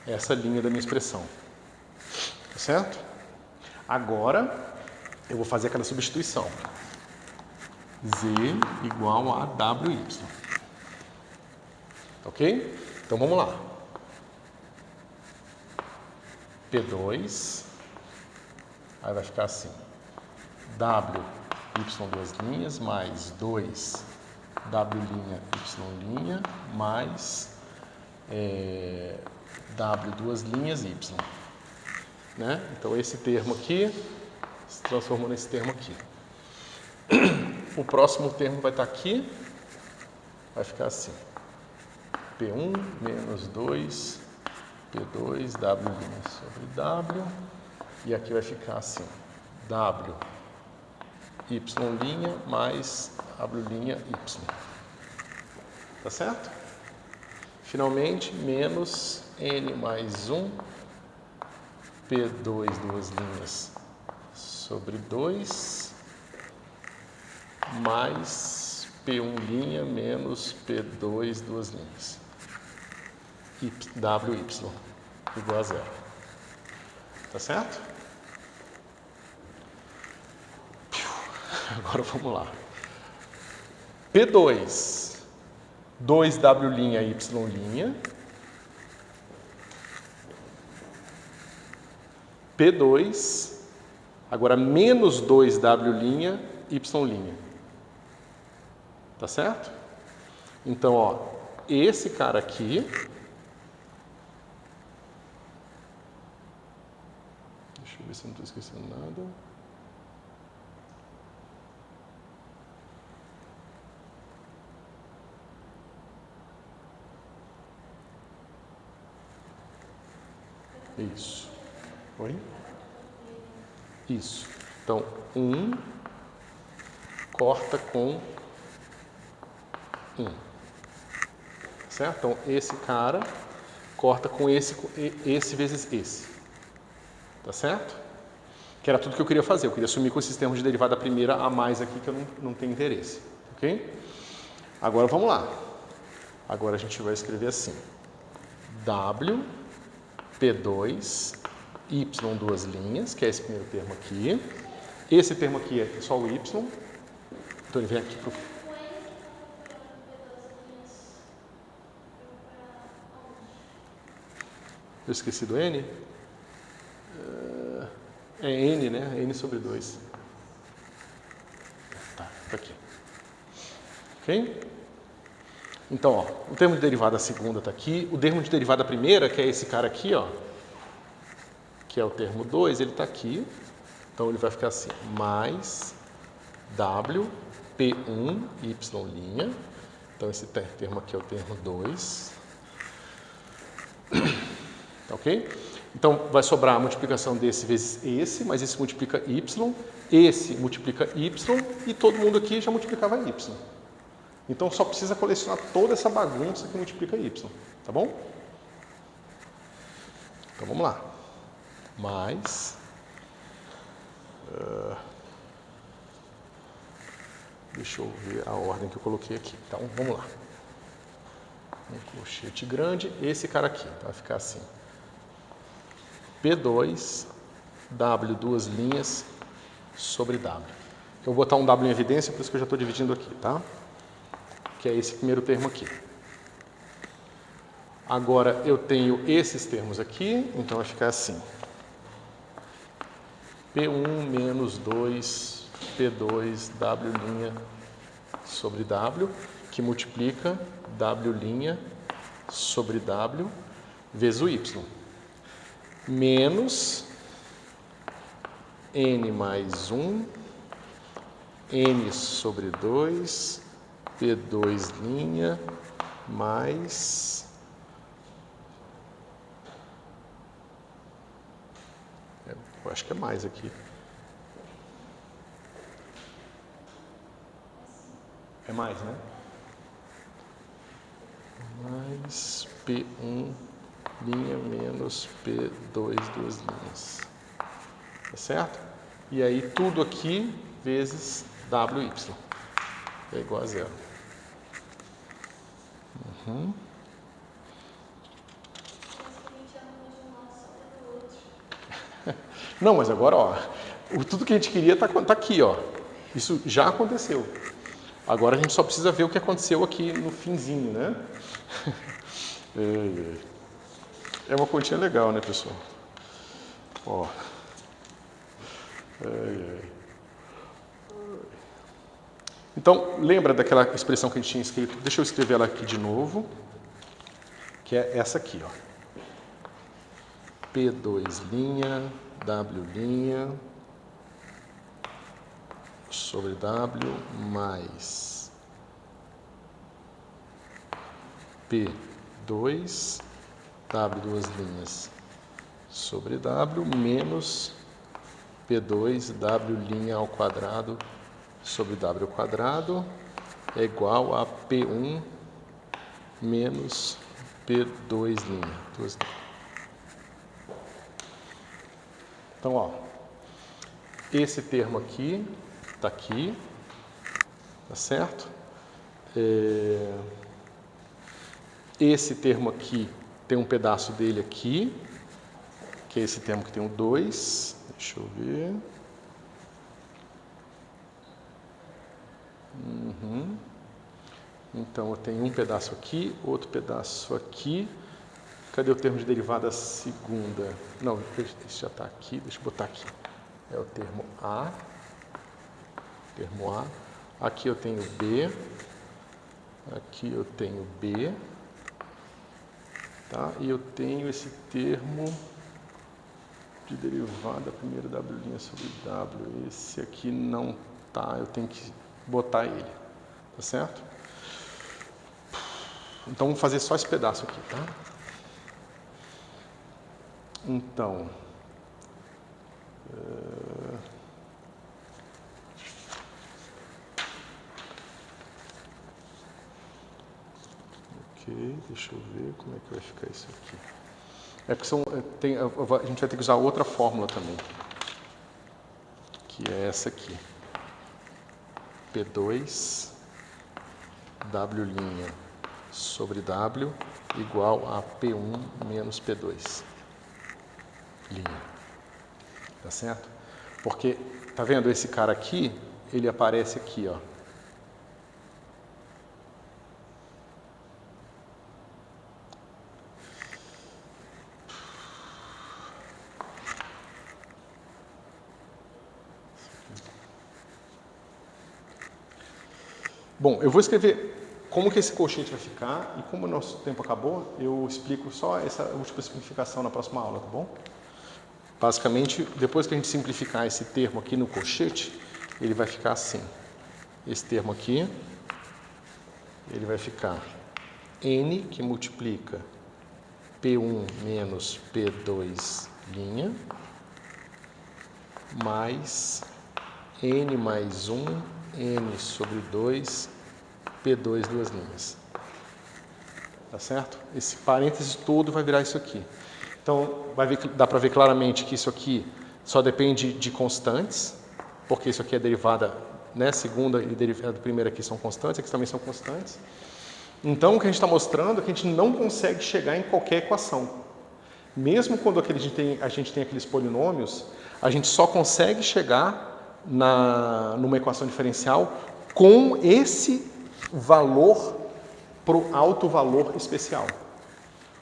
essa linha da minha expressão. Tá certo? Agora eu vou fazer aquela substituição. Z igual a WY. Ok? Então vamos lá. P2, aí vai ficar assim, W, Y duas linhas, mais 2, W', Y', mais W duas linhas, Y. Né? Então esse termo aqui se transformou nesse termo aqui. O próximo termo vai estar aqui, vai ficar assim, P1 menos 2, P2, W' sobre W, e aqui vai ficar assim, W, y' mais w' y. Tá certo? Finalmente, menos n mais 1 P2 duas linhas sobre 2 mais P1' menos P2 duas linhas. WY igual a 0. Tá certo? Agora vamos lá. P2, 2W' Y'. P2, agora menos 2W' Y'. Tá certo? Então, ó, esse cara aqui... Deixa eu ver se eu não estou esquecendo nada. Isso. Oi? Isso. Então, 1 corta com 1. Certo? Então, esse cara corta com esse vezes esse. Tá certo? Que era tudo que eu queria fazer. Eu queria sumir com esses termos de derivada primeira a mais aqui que eu não tenho interesse. Ok? Agora, vamos lá. Agora a gente vai escrever assim. W, P2, Y duas linhas, que é esse primeiro termo aqui. Esse termo aqui é só o Y. Então ele vem aqui para o... Eu esqueci do N? É N, né? N sobre 2. Tá aqui. Ok? Então, ó, o termo de derivada segunda está aqui. O termo de derivada primeira, que é esse cara aqui, ó, que é o termo 2, ele está aqui. Então, ele vai ficar assim, mais W, P1, Y'. Então, esse termo aqui é o termo 2. Ok? Então, vai sobrar a multiplicação desse vezes esse, mas esse multiplica Y, esse multiplica Y, e todo mundo aqui já multiplicava Y. Então, só precisa colecionar toda essa bagunça que multiplica Y, tá bom? Então, vamos lá. Mais... deixa eu ver a ordem que eu coloquei aqui. Então, vamos lá. Um colchete grande, esse cara aqui, vai ficar assim. P2, W duas linhas sobre W. Eu vou botar um W em evidência, por isso que eu já estou dividindo aqui, tá? Que é esse primeiro termo aqui. Agora, eu tenho esses termos aqui, então vai ficar assim. P1 menos 2, P2, W' sobre W, que multiplica W' sobre W vezes o Y. Menos N mais 1, N sobre 2, P2' mais... eu acho que é mais aqui. É mais, né? Mais P1' menos P2 duas linhas. Tá certo? E aí tudo aqui vezes WY. É igual a 0. Não, mas agora, ó, tudo que a gente queria tá aqui, ó. Isso já aconteceu. Agora a gente só precisa ver o que aconteceu aqui no finzinho, né? É uma continha legal, né, pessoal? Ó. Então, lembra daquela expressão que a gente tinha escrito? Deixa eu escrever ela aqui de novo. Que é essa aqui, ó. P2', W' sobre W mais P2, W duas linhas sobre W menos P2, W' ao quadrado sobre W ao quadrado é igual a P1 menos P2'. Então, ó, esse termo aqui, tá certo? Esse termo aqui tem um pedaço dele aqui, que é esse termo que tem o 2. Deixa eu ver. Então, eu tenho um pedaço aqui, outro pedaço aqui. Cadê o termo de derivada segunda? Não, esse já está aqui, deixa eu botar aqui. É o termo A. Aqui eu tenho B. Aqui eu tenho B. Tá? E eu tenho esse termo de derivada, primeiro W' sobre W. Esse aqui não tá, eu tenho que botar ele. Tá certo? Então, vamos fazer só esse pedaço aqui, tá? Então, ok, deixa eu ver como é que vai ficar isso aqui. É porque a gente vai ter que usar outra fórmula também, que é essa aqui. P2 W' sobre W igual a P1 menos P2'. Tá certo? Porque, tá vendo esse cara aqui? Ele aparece aqui, ó. Bom, eu vou escrever como que esse colchete vai ficar e como o nosso tempo acabou, eu explico só essa última simplificação na próxima aula, tá bom? Basicamente, depois que a gente simplificar esse termo aqui no colchete, ele vai ficar assim. Esse termo aqui, ele vai ficar N, que multiplica P1 menos P2', mais N mais 1, N sobre 2, P2, duas linhas. Tá certo? Esse parênteses todo vai virar isso aqui. Então, dá para ver claramente que isso aqui só depende de constantes, porque isso aqui é derivada, né, segunda e derivada primeira aqui são constantes, aqui também são constantes. Então, o que a gente está mostrando é que a gente não consegue chegar em qualquer equação. Mesmo quando a gente tem aqueles polinômios, a gente só consegue chegar numa equação diferencial com esse valor para o alto valor especial.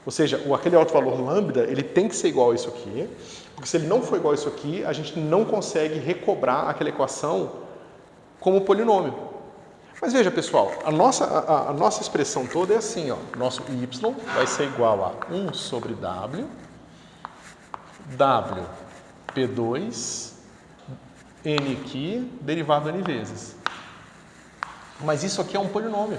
Ou seja, aquele alto valor lambda, ele tem que ser igual a isso aqui, porque se ele não for igual a isso aqui, a gente não consegue recobrar aquela equação como polinômio. Mas veja, pessoal, a nossa expressão toda é assim, ó. Nosso y vai ser igual a 1 sobre w, w, p2, n aqui, derivado n vezes. Mas isso aqui é um polinômio.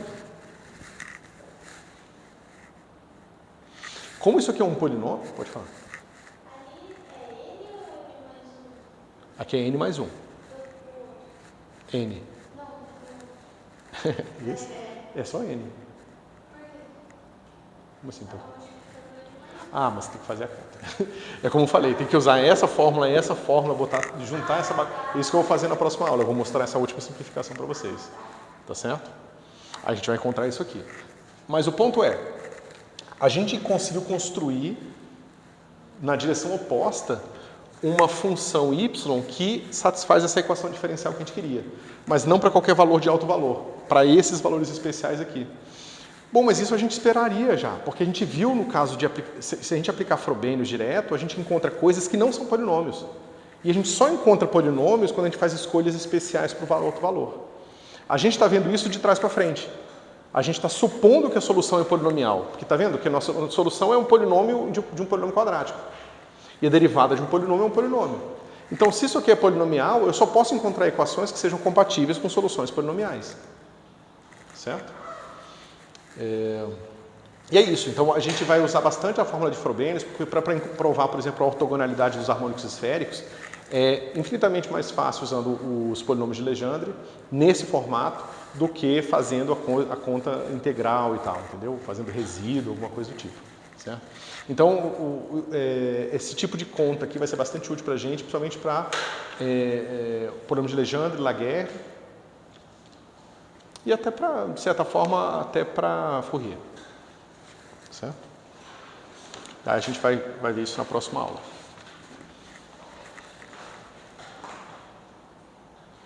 Como isso aqui é um polinômio, pode falar. Aqui é n mais 1. N. Isso? É só n. Como assim, então? Ah, mas tem que fazer a conta. É como eu falei, tem que usar essa fórmula, juntar essa... Isso que eu vou fazer na próxima aula. Eu vou mostrar essa última simplificação para vocês. Tá certo? A gente vai encontrar isso aqui. Mas o ponto é, a gente conseguiu construir, na direção oposta, uma função y que satisfaz essa equação diferencial que a gente queria. Mas não para qualquer valor de alto valor, para esses valores especiais aqui. Bom, mas isso a gente esperaria já, porque a gente viu no caso de... Se a gente aplicar Frobenius direto, a gente encontra coisas que não são polinômios. E a gente só encontra polinômios quando a gente faz escolhas especiais para o outro valor. A gente está vendo isso de trás para frente. A gente está supondo que a solução é polinomial, porque está vendo que a nossa solução é um polinômio de um polinômio quadrático. E a derivada de um polinômio é um polinômio. Então, se isso aqui é polinomial, eu só posso encontrar equações que sejam compatíveis com soluções polinomiais. Certo? E é isso. Então, a gente vai usar bastante a fórmula de Frobenius para provar, por exemplo, a ortogonalidade dos harmônicos esféricos. É infinitamente mais fácil usando os polinômios de Legendre nesse formato do que fazendo a conta integral e tal, entendeu? Fazendo resíduo, alguma coisa do tipo, certo? Então, esse tipo de conta aqui vai ser bastante útil para a gente, principalmente para polinômios de Legendre, Laguerre e até para, de certa forma, até para Fourier, certo? Aí a gente vai ver isso na próxima aula.